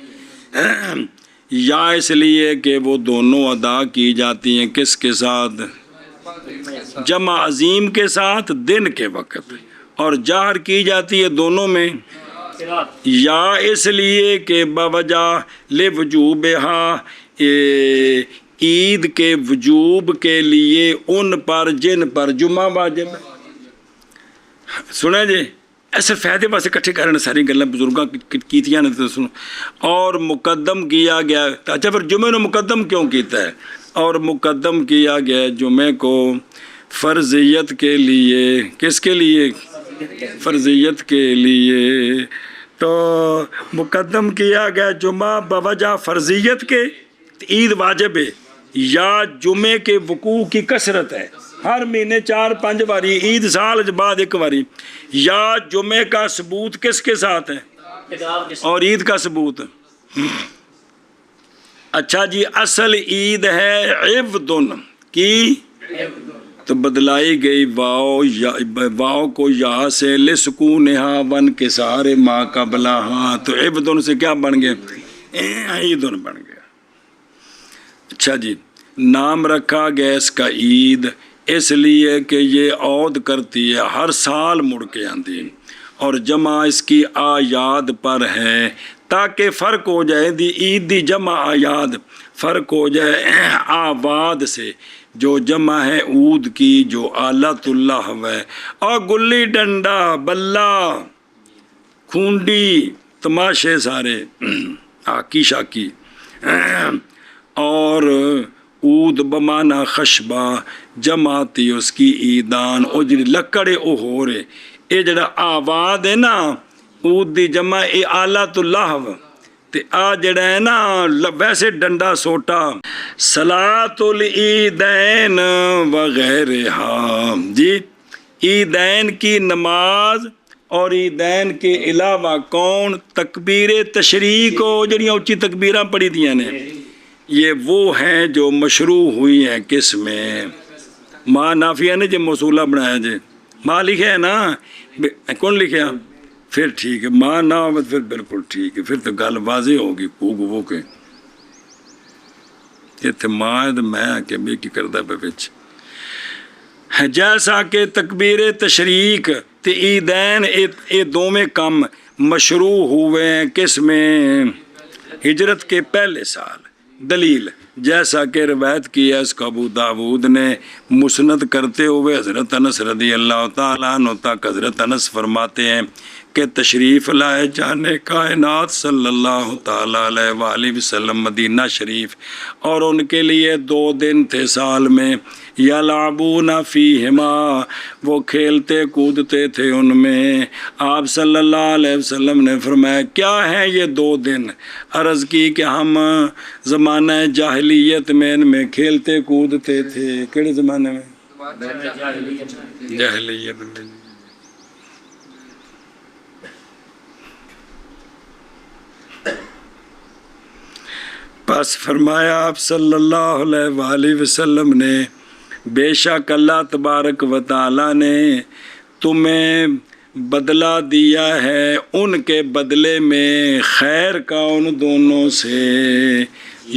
یا اس لیے کہ وہ دونوں ادا کی جاتی ہیں کس کے ساتھ جمع عظیم کے ساتھ دن کے وقت اور جہر کی جاتی ہے دونوں میں یا اس لیے کہ باوجہ لوجوبہا عید کے وجوب کے لیے ان پر جن پر جمعہ واجب ہے. سنیں جی ایسے فائدے واسطے کٹھے کرنے ساری گلاں بزرگاں کیتیاں نے تو سنو. اور مقدم کیا گیا اچھا پھر جمعے نے مقدم کیوں کیتا ہے اور مقدم کیا گیا جمعے کو فرضیت کے لیے کس کے لیے فرضیت کے لیے. تو مقدم کیا گیا جمعہ بوجہ فرضیت کے عید واجب ہے یا جمعے کے وقوع کی کثرت ہے ہر مہینے 4-5 باری عید سال بعد ایک باری یا جمعے کا ثبوت کس کے ساتھ ہے اور عید کا ثبوت. اچھا جی اصل عید ہے عبدن کی تو بدلائی گئی واؤ کو یا سے لسکونہا ون کے سارے ما قبلہا تو عبدن سے کیا بن گئے عیدن بن گیا. اچھا جی نام رکھا گیا اس کا عید اس لیے کہ یہ عود کرتی ہے ہر سال مڑ کے آتی اور جمع اس کی آیاد پر ہے تاکہ فرق ہو جائے دی عید دی جمع آیاد فرق ہو جائے آباد سے جو جمع ہے عود کی جو آلت اللہ ہے اور گلی ڈنڈا بلہ کھونڈی تماشے سارے آکی شاکی اور عود بمانا خشبہ جماعتی اس کی عیدان او جڑی لکڑے او ہو رہے اے جڑا آباد ہے نا عود دی جمع اے آلت اللہ تے آ جڑا ہے نا ویسے ڈنڈا سوٹا صلاۃ العیدین وغیرہ جی عیدین کی نماز اور عیدین کے علاوہ کون تکبیر تشریق ہو جڑیاں اونچی تکبیراں پڑھی دیاں نے یہ وہ ہیں جو مشروع ہوئی ہیں کس میں ماں نافیہ نے جو موصولہ بنایا جی ماں لکھے ہے نا کون لکھے پھر ٹھیک ہے ماں نہ ہو پھر بالکل ٹھیک ہے پھر تو گل واضح ہوگی پوگ وہ کے یہ تھے ماں ہے تو میں کہ میں کی کردہ پہ بچ جیسا کہ تکبیر تشریق تے عیدین اے دو میں کم مشروع ہوئے ہیں کس میں ہجرت کے پہلے سال دلیل جیسا کہ روایت کی ہے اس کو ابو داود نے مسند کرتے ہوئے حضرت انس رضی اللہ تعالیٰ عنہ تک۔ حضرت انس فرماتے ہیں کہ تشریف لائے جانے کائنات صلی اللہ تعالیٰ علیہ وآلہ وسلم مدینہ شریف، اور ان کے لیے 2 دن تھے سال میں، یلعبون فیہما، وہ کھیلتے کودتے تھے ان میں۔ آپ صلی اللہ علیہ وسلم نے فرمایا کیا ہیں یہ 2 دن؟ عرض کی کہ ہم زمانہ جاہلیت میں ان میں کھیلتے کودتے تھے۔ کیڑے زمانے میں؟ جاہلیت میں۔ پس فرمایا آپ صلی اللہ علیہ وآلہ وسلم نے بے شک اللہ تبارک و تعالیٰ نے تمہیں بدلہ دیا ہے ان کے بدلے میں خیر کا ان دونوں سے،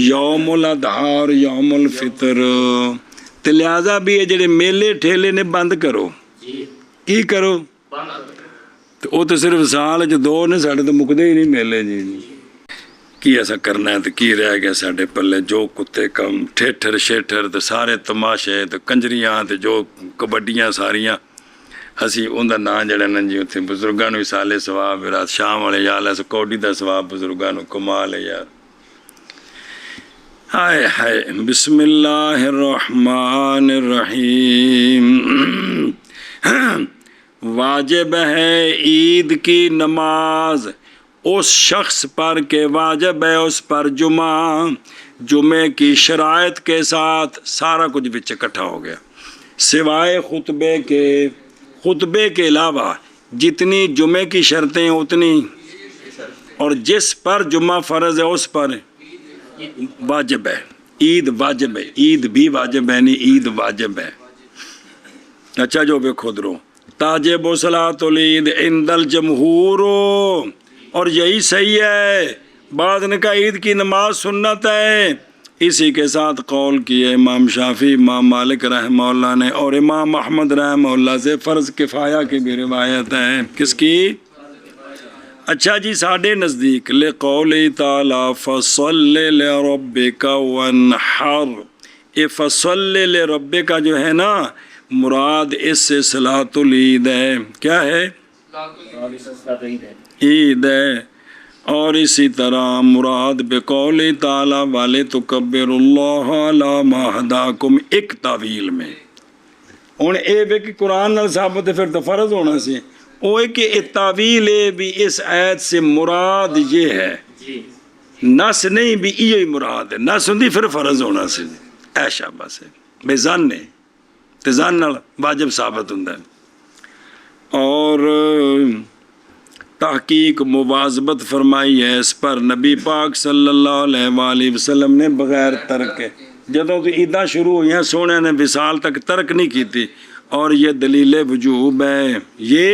یوم الاضحیٰ اور یوم الفطر۔ تو لہٰذا بھی یہ جڑے میلے ٹھیلے نے بند کرو، کی کرو؟ تو وہ تو صرف سال 2 نے، ساڑھے تو مکدے ہی نہیں میلے جی۔ کی ایسا کرنا ہے تو کی رہ گیا ساڑھے پلے؟ جو کتے کم ٹھیٹھر شیٹھر تو سارے تماشے تو کنجریاں تو جو کبڈیاں ساریاں، اسی ان دا نام جڑا نا جی اتنے بزرگاں نو سالے ثواب، رات شام والے یار ایسا کوڈی دا ثواب بزرگاں نو کمال ہے یار۔ ہائے ہائے، بسم اللہ الرحمن الرحیم۔ واجب ہے عید کی نماز اس شخص پر کہ واجب ہے اس پر جمعہ کی شرائط کے ساتھ، سارا کچھ بچ اکٹھا ہو گیا، سوائے خطبے کے علاوہ جتنی جمعے کی شرطیں اتنی، اور جس پر جمعہ فرض ہے اس پر واجب ہے، عید واجب ہے، عید بھی واجب ہے نہیں، عید واجب ہے۔ اچھا جو بے خود رو تاجب و صلاۃ العید عند الجمہور، اور یہی صحیح ہے، بعض نے کہا عید کی نماز سنت ہے، اسی کے ساتھ قول کیے امام شافعی، امام مالک رحمہ اللہ نے، اور امام احمد رحمہ اللہ سے فرض کفایہ کی بھی روایت ہے۔ کس کی؟ اچھا جی، ساڑھے نزدیک لقول تعالی فصل لربک وانحر، یہ فصل لربک جو ہے نا، مراد اس سے صلاۃ العید ہے۔ کیا ہے؟ عید ہے۔ اور اسی طرح مراد بقول تعالی والے تکبر اللہ علی ما ہداکم ایک تعویل میں، ہن اے وے کہ قرآن نال ثابت ہے پھر تو فرض ہونا سی، وہ کہ تعویل بھی اس آیت سے مراد یہ ہے، نس نہیں بھی یہ مراد ہے، نس ہوندی پھر فرض ہونا سی، ایشا بس ہے بے زن ہے تے زن نال واجب ثابت ہوندا ہے۔ اور تحقیق مواظبت فرمائی ہے اس پر نبی پاک صلی اللہ علیہ وآلہ وسلم نے بغیر ترک، جدوں تو عیداں شروع ہوئی ہیں سونے نے وصال تک ترک نہیں کی تھی، اور یہ دلیل وجوب ہے یہ،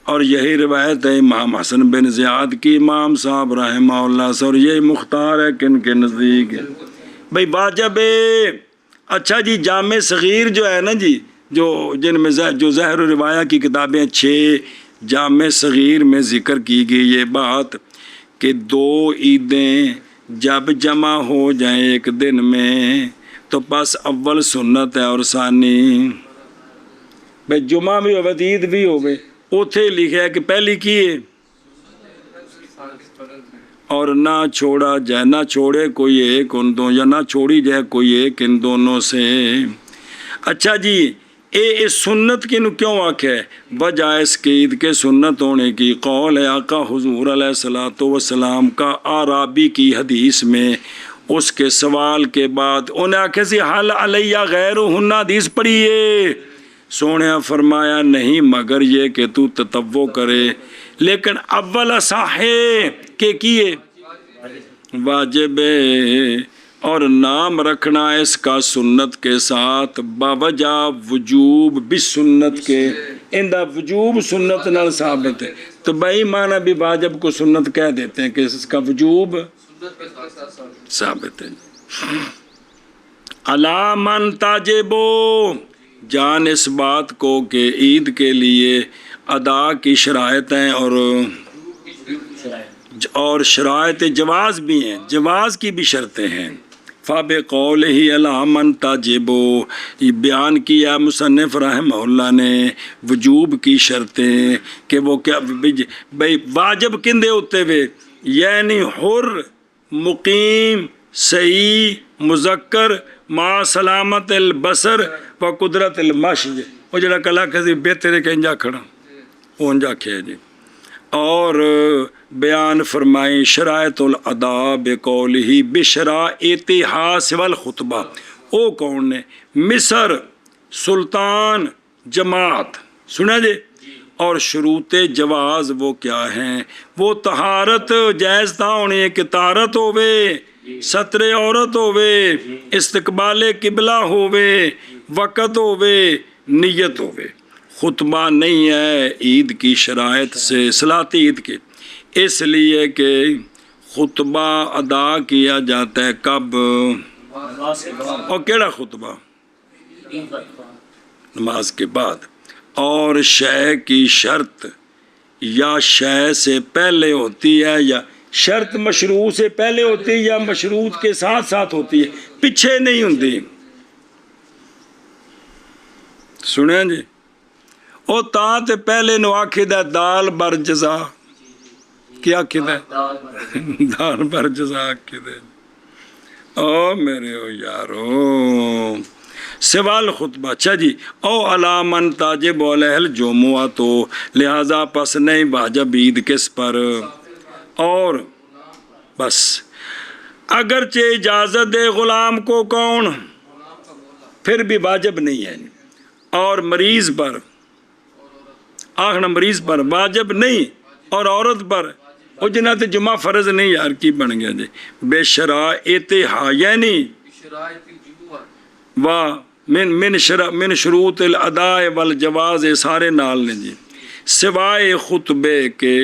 اور یہی روایت ہے امام حسن بن زیاد کی امام صاحب رحمہ اللہ سے، اور یہی مختار ہے کن کے نزدیک بھئی واجب ہے۔ اچھا جی، جامع صغیر جو ہے نا جی، جو جن میں جو ظاہر و روایہ کی کتابیں 6 جامع صغیر میں ذکر کی گئی یہ بات کہ 2 عیدیں جب جمع ہو جائیں ایک دن میں تو پس اول سنت ہے اور ثانی، بھئی جمعہ بھی ہوئے عید بھی ہوئے، اوتھے لکھا ہے کہ پہلی کی ہے، اور نہ چھوڑا جائے، نہ چھوڑے کوئی ایک ان دونوں، یا نہ چھوڑی جائے کوئی ایک ان دونوں سے۔ اچھا جی، اے سنت کی نو کیوں آکھے؟ وجہ اس کے عید کے سنت ہونے کی قول ہے آقا حضور علیہ السلام کا عرابی کی حدیث میں، اس کے سوال کے بعد انہیں آکھے سی حل علیہ غیرہن، حدیث پڑھیے، سونے فرمایا نہیں مگر یہ کہ تو تطوع کرے، لیکن اول اصح ہے کہ کیے واجب ہے، اور نام رکھنا اس کا سنت کے ساتھ باوجہ وجوب بسنت کے، اندہ وجوب سنت نال ثابت ہے، تو بھائی معنی بھی واجب کو سنت کہہ دیتے ہیں کہ اس کا وجوب ثابت ہے۔ علی من تاجبو، جان اس بات کو کہ عید کے لیے ادا کی شرائط ہیں اور اور شرائط جواز بھی ہیں، جواز کی بھی شرطیں ہیں۔ فاب قول ہی علامن تاجبو، یہ بیان کیا مصنف رحمہ اللہ نے وجوب کی شرطیں کہ وہ کیا بھئی واجب کندے ہوتے ہوئے، یعنی حر، مقیم، صحیح، مذکر، مع سلامت البصر و قدرت المشی، وہ جڑا کلا کسی بہتر کہ انجا کھڑا وہ انجا کھے جی۔ اور بیان فرمائیں شرائط الادا بقولہ بشرائطہا سوى الخطبہ، او کون نے؟ مصر، سلطان، جماعت، سنا جی۔ اور شروط جواز وہ کیا ہیں؟ وہ طہارت جائز تھا ہونی ہے کہ طہارت ہوئے، ستر عورت ہوئے، استقبال قبلہ ہوئے، وقت ہوئے، نیت ہوئے۔ خطبہ نہیں ہے عید کی شرائط سے، صلاۃ عید کے، اس لیے کہ خطبہ ادا کیا جاتا ہے کب؟ اور کیڑا خطبہ؟ نماز کے بعد۔ اور شے کی شرط یا شے سے پہلے ہوتی ہے، یا شرط مشروع سے پہلے ہوتی ہے یا مشروط کے ساتھ ساتھ ہوتی ہے، پیچھے نہیں ہوتی۔ سنیں جی، او تاں تے پہلے نو آکھد ہے دال بر جزا، کیا آکھد ہے؟ دال بر جزا آکھد ہے۔ او میرے او یارو، سوال خطبہ، اچھا جی۔ او علامن تاجب علیہ الجمعہ، تو لہذا پس نہیں واجب عید کس پر؟ اور بس اگرچہ اجازت دے غلام کو کون، پھر بھی واجب نہیں ہے۔ اور مریض پر، آخنا مریض پر واجب نہیں، اور عورت پر وہ جنات جمعہ فرض نہیں، یار کی بن گیا جی۔ بے شرائطہا یعنی من شروط الاداء والجواز، سارے نال نے جی، سوائے خطبے کے،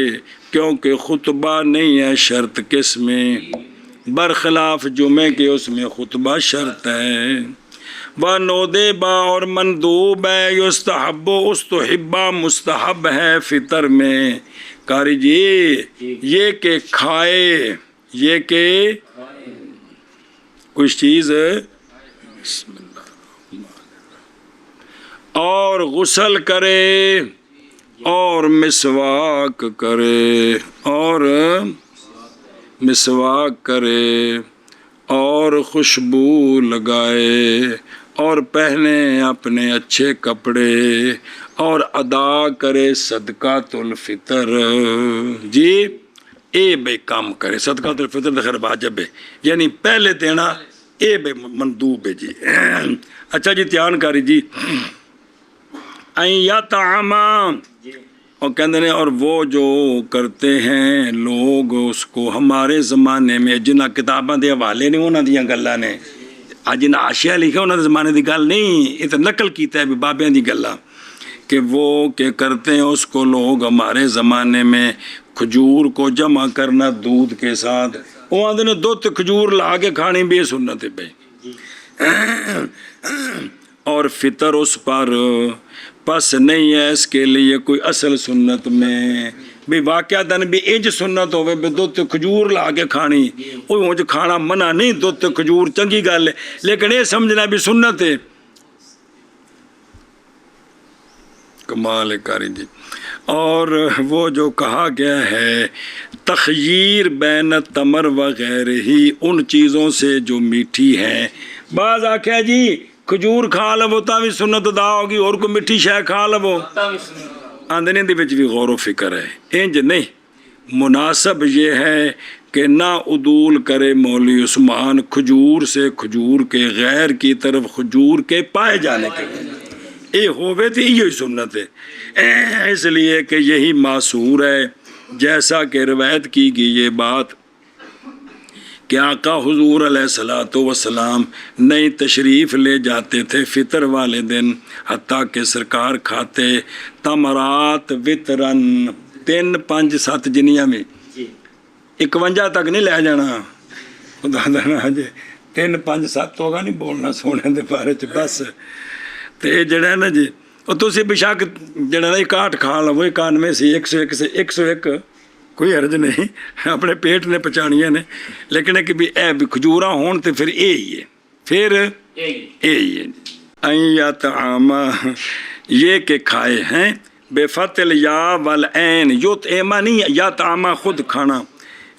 کیونکہ خطبہ نہیں ہے شرط کس میں؟ برخلاف جمعے کے، اس میں خطبہ شرط ہے۔ ونودبا، اور مندوب ہے، یستحب، استحبہ مستحب ہے فطر میں، کاری جی یہ کہ کھائے، یہ کہ کچھ چیز، بسم اللہ، اور غسل کرے، اور مسواک کرے، اور مسواک کرے، اور خوشبو لگائے، اور پہنے اپنے اچھے کپڑے، اور ادا کرے صدقۃ الفطر جی، اے بے کام کرے صدقۃ الفطر دخل واجب ہے، یعنی پہلے دینا اے بے مندوب ہے جی۔ اچھا جی دھیان کاری جی، این یا طعامہ، اور کہندے نے، اور وہ جو کرتے ہیں لوگ اس کو ہمارے زمانے میں، جنہ کتاباں دے حوالے نہیں انہاں دیاں گلاں نے، اج ان آشیا لکھے انہاں دے زمانے دی گل نہیں، یہ تو نقل کیتا ہے بابیاں دی گلاں، کہ وہ کہ کرتے ہیں اس کو لوگ ہمارے زمانے میں، کھجور کو جمع کرنا دودھ کے ساتھ، وہ آدھے نے دو کھجور لا کے کھانی بھی سنت ہے بھائی، اور فطر اس پر پس نہیں ہے اس کے لیے کوئی اصل سنت میں، بھی واقعہ دن بھی انج سنت ہوئے بھی دو کھجور لا کے کھانی، وہ انج کھانا منع نہیں، دو کھجور چنگی گل ہے، لیکن یہ سمجھنا بھی سنت ہے۔ کمال کاری جی۔ اور وہ جو کہا گیا ہے تخییر بین تمر وغیر ہی، ان چیزوں سے جو میٹھی ہیں، بعض آکھیا جی کھجور کھا لو تا بھی سنت ادا ہوگی، اور کوئی میٹھی شے کھا لو، آندنے دے وچ بھی غور و فکر ہے، انج نہیں، مناسب یہ ہے کہ نہ عدول کرے مولوی عثمان کھجور سے، کھجور کے غیر کی طرف کھجور کے پائے جانے کے لیے، اے ہوئے تو یہی سنت ہے، اس لیے کہ یہی معصور ہے، جیسا کہ روایت کی گئی یہ بات کہ آقا حضور علیہ السلام نئی تشریف لے جاتے تھے فطر والے دن، حتیٰ کہ سرکار کھاتے تمرات وطرن، 3 5 7 جنیاں میں 51 تک نہیں لے جانا، خدا دانا جی 3 5 7 ہوگا نہیں بولنا سونے دے بارے چ، بس تے جڑا ہے نا جی، اور تسی بشک جڑا 61 کھا لو 91 سے 101 سے 101 کوئی حرج نہیں، اپنے پیٹ نے پچھانیاں نے، لیکن ہے کہ بھی اے بھی کھجوراں ہون تے پھر اے ہی ہے، پھر اے ہی ہے۔ این یطعما، یہ کہ کھائے ہیں، بے فتل یا والعین، یطعما نہیں یطعما خود کھانا،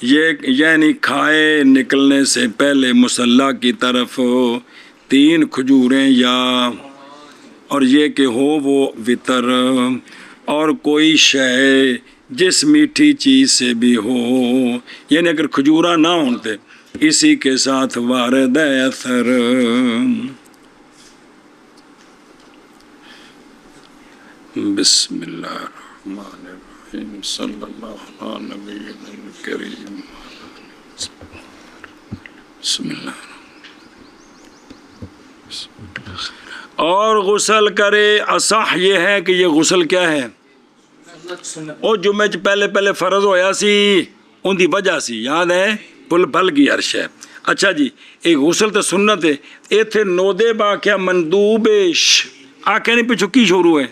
یہ یعنی کھائے نکلنے سے پہلے مصلی کی طرف 3 کھجوریں یا، اور یہ کہ ہو وہ وطر، اور کوئی شے جس میٹھی چیز سے بھی ہو، یعنی اگر کھجورا نہ ہوتے اسی کے ساتھ وارد اثر۔ بسم اللہ الرحمن الرحیم، صلی اللہ علیہ نبی الکریم، بسم اللہ۔ اور غسل کرے، اصح یہ ہے کہ یہ غسل کیا ہے، وہ جمعے چ پہلے فرض ہویا سی، ان دی وجہ سی، یاد ہے، پل کی عرش ہے۔ اچھا جی، ایک غسل تو سنت ہے، ایتھے نودے با کیا مندوبش آکے نہیں پچھو کی شروع ہے،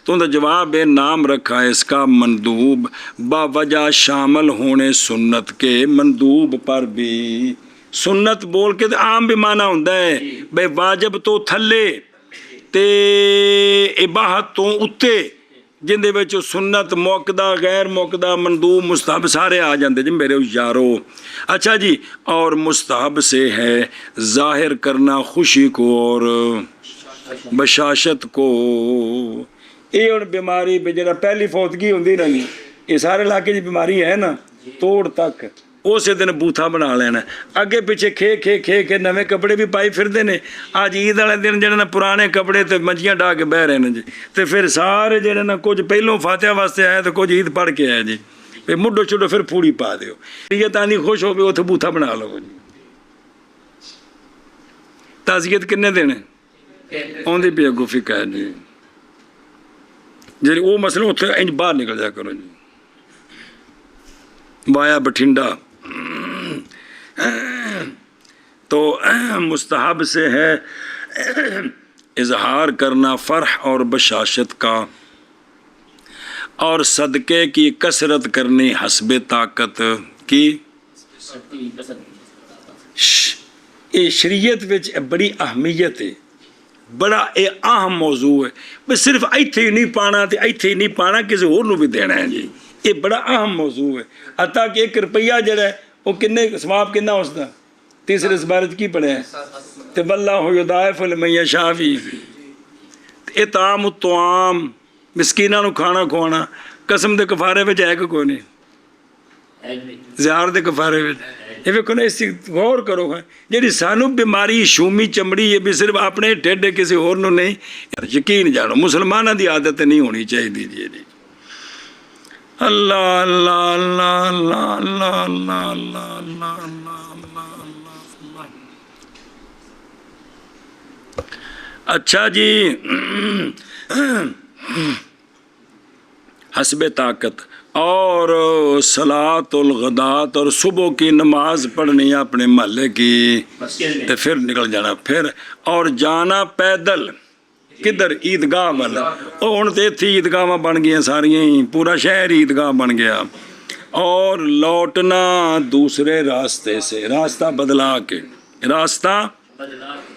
تو ان جواب ہے نام رکھا ہے اس کا مندوب، با وجہ شامل ہونے سنت کے، مندوب پر بھی سنت بول کے عام بھی معنی ہوتا ہے بے واجب تو تھلے تے اباحت تو اتے، جن دے وچ سنت موقدہ غیر موقدہ مندوب مستحب سارے آ جاندے جی میرے یارو۔ اچھا جی، اور مستحب سے ہے ظاہر کرنا خوشی کو اور بشاشت کو، یہ اور بیماری پہ جڑا پہلی فوتگی ہوندی نا، یہ سارے علاقے جی بیماری ہے نا، توڑ تک اسے دن بوتھا بنا لینا، اگے پیچھے کھے نویں کپڑے بھی پائی پھردے نے، آج عید والے دن جڑے نا پرانے کپڑے تے منجیاں ڈا کے بہ رہے ہیں جی، تے پھر سارے جڑے نا کچھ پہلوں فاتحہ واسطے آئے تو کچھ عید پڑھ کے آئے جی، پھر مڈو چھوڑو پھر پھوڑی پا دیو، یہ تانی خوش ہو گئے اتنے بوتھا بنا لو جی۔ تعزیت کنے دینے آدھی پہ اگو فکا ہے جی، جی وہ مسئلہ اتنے انج باہر نکل جا کرو جی، وایا بٹھنڈا۔ تو مستحب سے ہے اظہار کرنا فرح اور بشاشت کا، اور صدقے کی کثرت کرنی حسب طاقت کی۔ یہ شریعت وچ بڑی اہمیت ہے، بڑا اہم موضوع ہے، بس صرف ایتھے ہی نہیں پانا تے ایتھے ہی نہیں پانا، کسی اور نو بھی دینا ہے جی، یہ بڑا اہم موضوع ہے۔ حتیٰ کہ 1 روپیہ جڑا ہے وہ کنے ثواب کنا اس دا، تیسرے سبارت کی پڑھے ہیں تے واللہ یضاعف لمن یشاء، اطعام الطعام، مسکیناں نو کھانا کھوانا، قسم دے کفارے وچ ہے کہ کوئی نہیں، زہار دے کفارے وچ یہ ویکھو نا، اس غور کرو جیڑی سانو بیماری شومی چمڑی یہ بھی صرف اپنے ٹھڈ کسی اور نو نہیں، یقین جانو مسلمانوں دی عادت نہیں ہونی چاہیے جی۔ اللہ اللہ اللہ اللہ اللہ اللہ اللہ اللہ اللہ اللہ۔ اچھا جی، حسب طاقت، اور صلاۃ الغدات، اور صبح کی نماز پڑھنی اپنے محلے کی، تو پھر نکل جانا، پھر اور جانا پیدل کدھر، عیدگاہ والا، اور ہن تے ایتھے عیدگاہ بن گئی ساریاں ہی، پورا شہر عیدگاہ بن گیا، اور لوٹنا دوسرے راستے سے، راستہ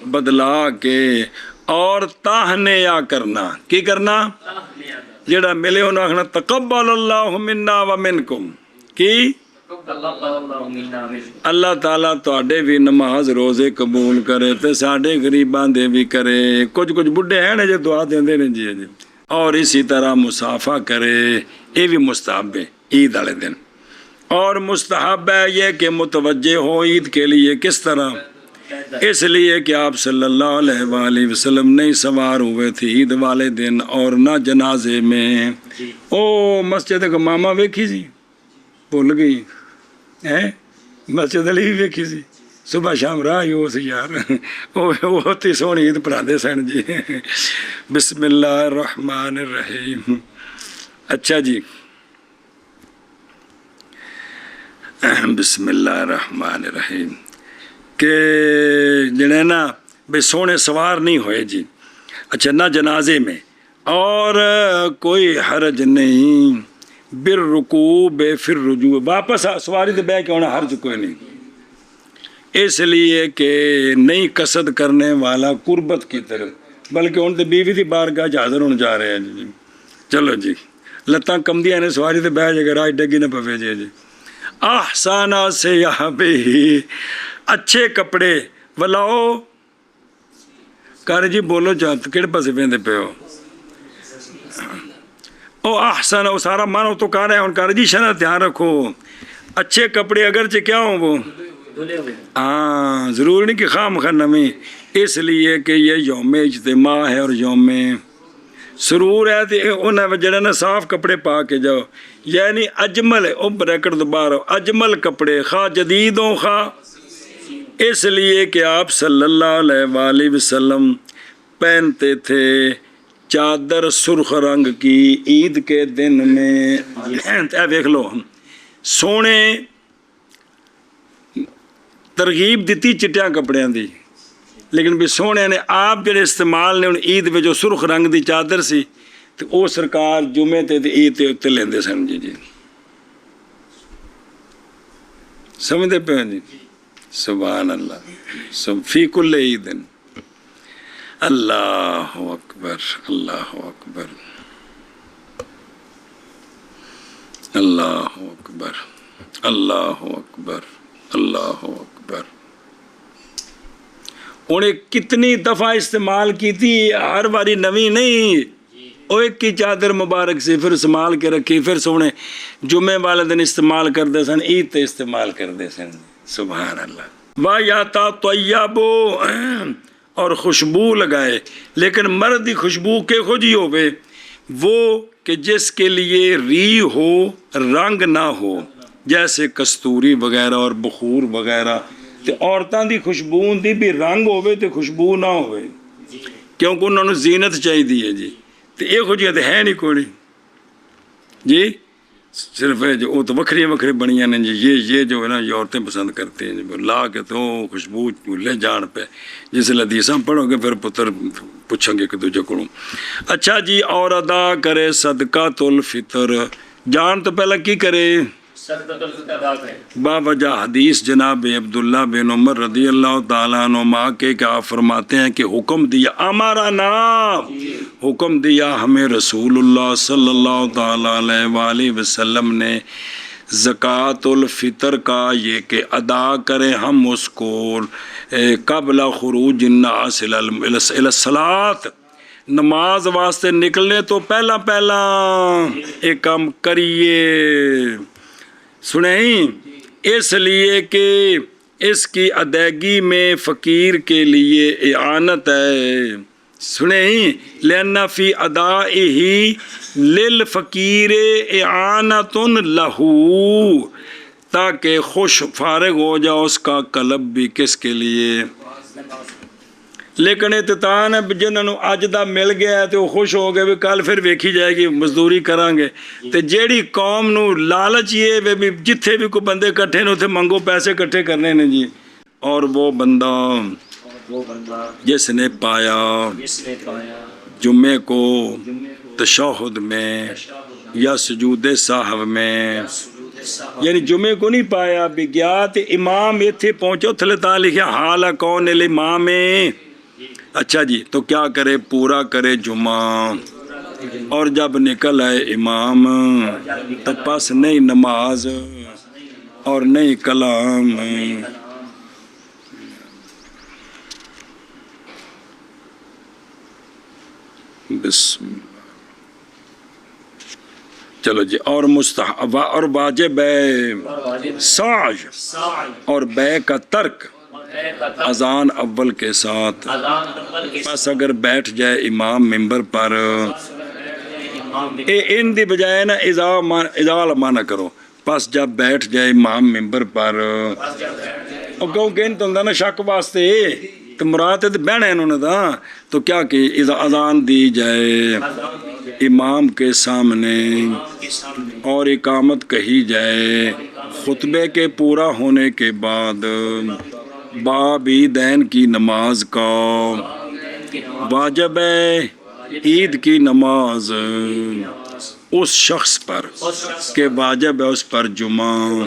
بدلا کے، اور تاہنیا کرنا، کی کرنا، جڑا ملے انہوں آخنا تقبل اللہ منا و منکم، کی اللہ تعالیٰ تواڈے بھی نماز روزے قبول کرے تے ساڈے غریباں دے بھی کرے، کچھ بڈھے ہیں نا جو دعا دیندے نے جی، اور اسی طرح مصافحہ کرے، یہ بھی مستحب ہے عید والے دن، اور مستحب ہے یہ کہ متوجہ ہو عید کے لیے، کس طرح، اس لیے کہ آپ صلی اللہ علیہ وآلہ وسلم نہیں سوار ہوئے تھے عید والے دن، اور نہ جنازے میں۔ او مسجد کا ماما ویکھی سی، بھول گئی ہے، مسجد علی بھی ویکھی سی، صبح شام راہ ہی ہو سی یار، وہ تی سونی عید پڑھا دے سن جی۔ بسم اللہ الرحمن الرحیم۔ اچھا جی، بسم اللہ الرحمن الرحیم، کہ جڑے نا بے سونے سوار نہیں ہوئے جی، اچھا نہ جنازے میں، اور کوئی حرج نہیں بالرکوب فی الرجوع، واپس سواری تے بہ کے ہونا حرج کوئی نہیں، اس لیے کہ نہیں قصد کرنے والا قربت کی طرف، بلکہ ہن تے بیوی دی بارگاہ چ حاضر ہونے جا رہے ہیں جی۔ چلو جی لتاں کمدیاں نے سواری تے بہ جائے گا، راہ ڈگی نہ پوے جی۔ احسانہ سے یہاں پہ ہی اچھے کپڑے ولاؤ کر جی، بولو چاہتے کہڑے پاسے پہندے پہ ہو؟ او احسن، او سارا مانو تو کہہ رہے ہیں، ان کہہ رہے جی شرح دھیان رکھو، اچھے کپڑے اگرچہ کیا ہوں وہ ہاں ضرور نہیں کہ خواہ مخواہ نمی، اس لیے کہ یہ یوم اجتماع ہے اور یوم سرور ہے، تو انہیں جڑے نا صاف کپڑے پا کے جاؤ، یعنی اجمل او بریکٹ دوبارہ اجمل کپڑے، خواہ جدید ہوں خواہ، اس لیے کہ آپ صلی اللہ علیہ وآلہ وسلم پہنتے تھے چادر سرخ رنگ کی عید کے دن میں، دیکھ لو سونے ترغیب دیتی چٹیاں کپڑیاں دی، لیکن بھی سونے نے آپ جڑے استعمال نے ان عید میں جو سرخ رنگ دی چادر سی تو او سرکار جمعے تے عید تے اتنے لیندے سن جی سمجھتے پہ جی، سبحان اللہ، فی کل عید، اللہ اکبر اللہ اکبر اللہ اکبر اللہ اکبر اللہ اکبر۔ انہیں کتنی دفعہ استعمال کی تھی، ہر باری نوی نہیں، وہ ایک کی چادر مبارک سے پھر استعمال کے رکھی، پھر سونے جمعے والے دن استعمال کرتے سن، عید تے استعمال کرتے سن، سبحان اللہ۔ وَيَتَطَيَّبُ اور خوشبو لگائے، لیکن مرد کی خوشبو کے خود ہی ہوئے وہ کہ جس کے لیے ری ہو رنگ نہ ہو، جیسے کستوری وغیرہ اور بخور وغیرہ، تے عورتاں دی خوشبو دی بھی رنگ ہوئے تے خوشبو نہ ہوئے، کیونکہ انہوں نے زینت چاہیے جی، تے یہ خوشیاں تے ہے نہیں کوئی جی، صرف ہے جو تو وکھری وکھری بنیاں نے جی، یہ جو ہے نا یہ عورتیں پسند کرتے ہیں جی، لا کے تو خوشبو لے جان پہ، جس حدیثاں پڑھو گے پھر پتر پوچھیں گے کہ دوجے کو۔ اچھا جی، اور ادا کرے صدقۃ الفطر، جان تو پہلے کی کرے؟ باوجہ حدیث جناب عبداللہ بن عمر رضی اللہ تعالیٰ عنہما کے کیا فرماتے ہیں کہ حکم دیا ہمارا نام، حکم دیا ہمیں رسول اللہ صلی اللہ تعالیٰ علیہ وآلہ وسلم نے زکوٰۃ الفطر کا، یہ کہ ادا کریں ہم اس کو قبل خروج الناس الی الصلاۃ، نماز واسطے نکلنے تو پہلا ایک کام کریے، سنیں، اس لیے کہ اس کی ادائیگی میں فقیر کے لیے اعانت ہے، سنیں، لأن فی ادائہ للفقیر اعانت لہو، تاکہ خوش فارغ ہو جائے اس کا قلب بھی کس کے لیے، لیکن اتتان ہے جنہوں اج دا مل گیا ہے تو وہ خوش ہو گئے بھی کل پھر ویکھی جائے گی مزدوری کران گے، تے جیڑی قوم نو لالچ یہ بھی جتھے بھی کوئی بندے کٹھے نے اتھے منگو پیسے کٹھے کرنے نے جی، اور وہ بندہ جس نے پایا جمعے کو تشہد میں یا سجود سہو میں، یعنی جمعے کو نہیں پایا بھی گیا تے امام ایتھے پہنچو تھلے تا لکھیا حال کون الامام، اچھا جی تو کیا کرے؟ پورا کرے جمعہ، اور جب نکل آئے امام تو پس نہیں نماز اور نہیں کلام، بسم اللہ۔ چلو جی، اور مستحب اور واجب ہے سعی اور بے کا ترک اذان اول کے ساتھ، بس اگر بیٹھ جائے امام ممبر پر، ان دی بجائے نا اذا مانا کرو، بس جب بیٹھ جائے امام ممبر پر، اور کیونکہ ان تو نا شک واسطے تو مراد ہے بہنا انہوں نے دا، تو کیا کہ اذان دی جائے امام کے سامنے اور اقامت کہی جائے خطبے کے پورا ہونے کے بعد، باب عیدین کی نماز کا، واجب ہے عید کی نماز، اس شخص پر کہ واجب ہے اس پر جمعہ،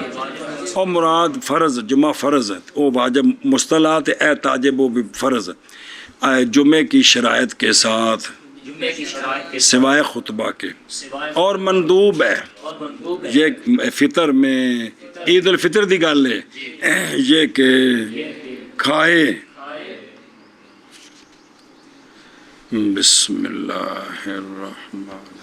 اور مراد فرض، جمعہ فرض ہے، وہ واجب مصطلحات اے تاجب وہ بھی فرض ہے جمعے کی شرائط کے ساتھ جمعے کی شرائط کے سوائے خطبہ کے، سوائے اور مندوب ہے اور مندوب ہے یہ فطر میں عید الفطر دی گل ہے یہ کہ کھائے بسم اللہ الرحمن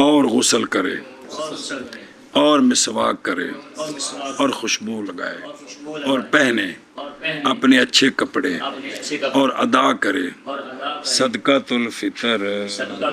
اور غسل کرے اور غسل کرے اور مسواک کرے اور مسواک اور خوشبو لگائے اور خوشبو اور لگائے پہنے اور پہنے اپنے اچھے کپڑے اپنے اچھے کپڑے اور ادا کرے اور ادا کرے صدقۃ الفطر صدقہ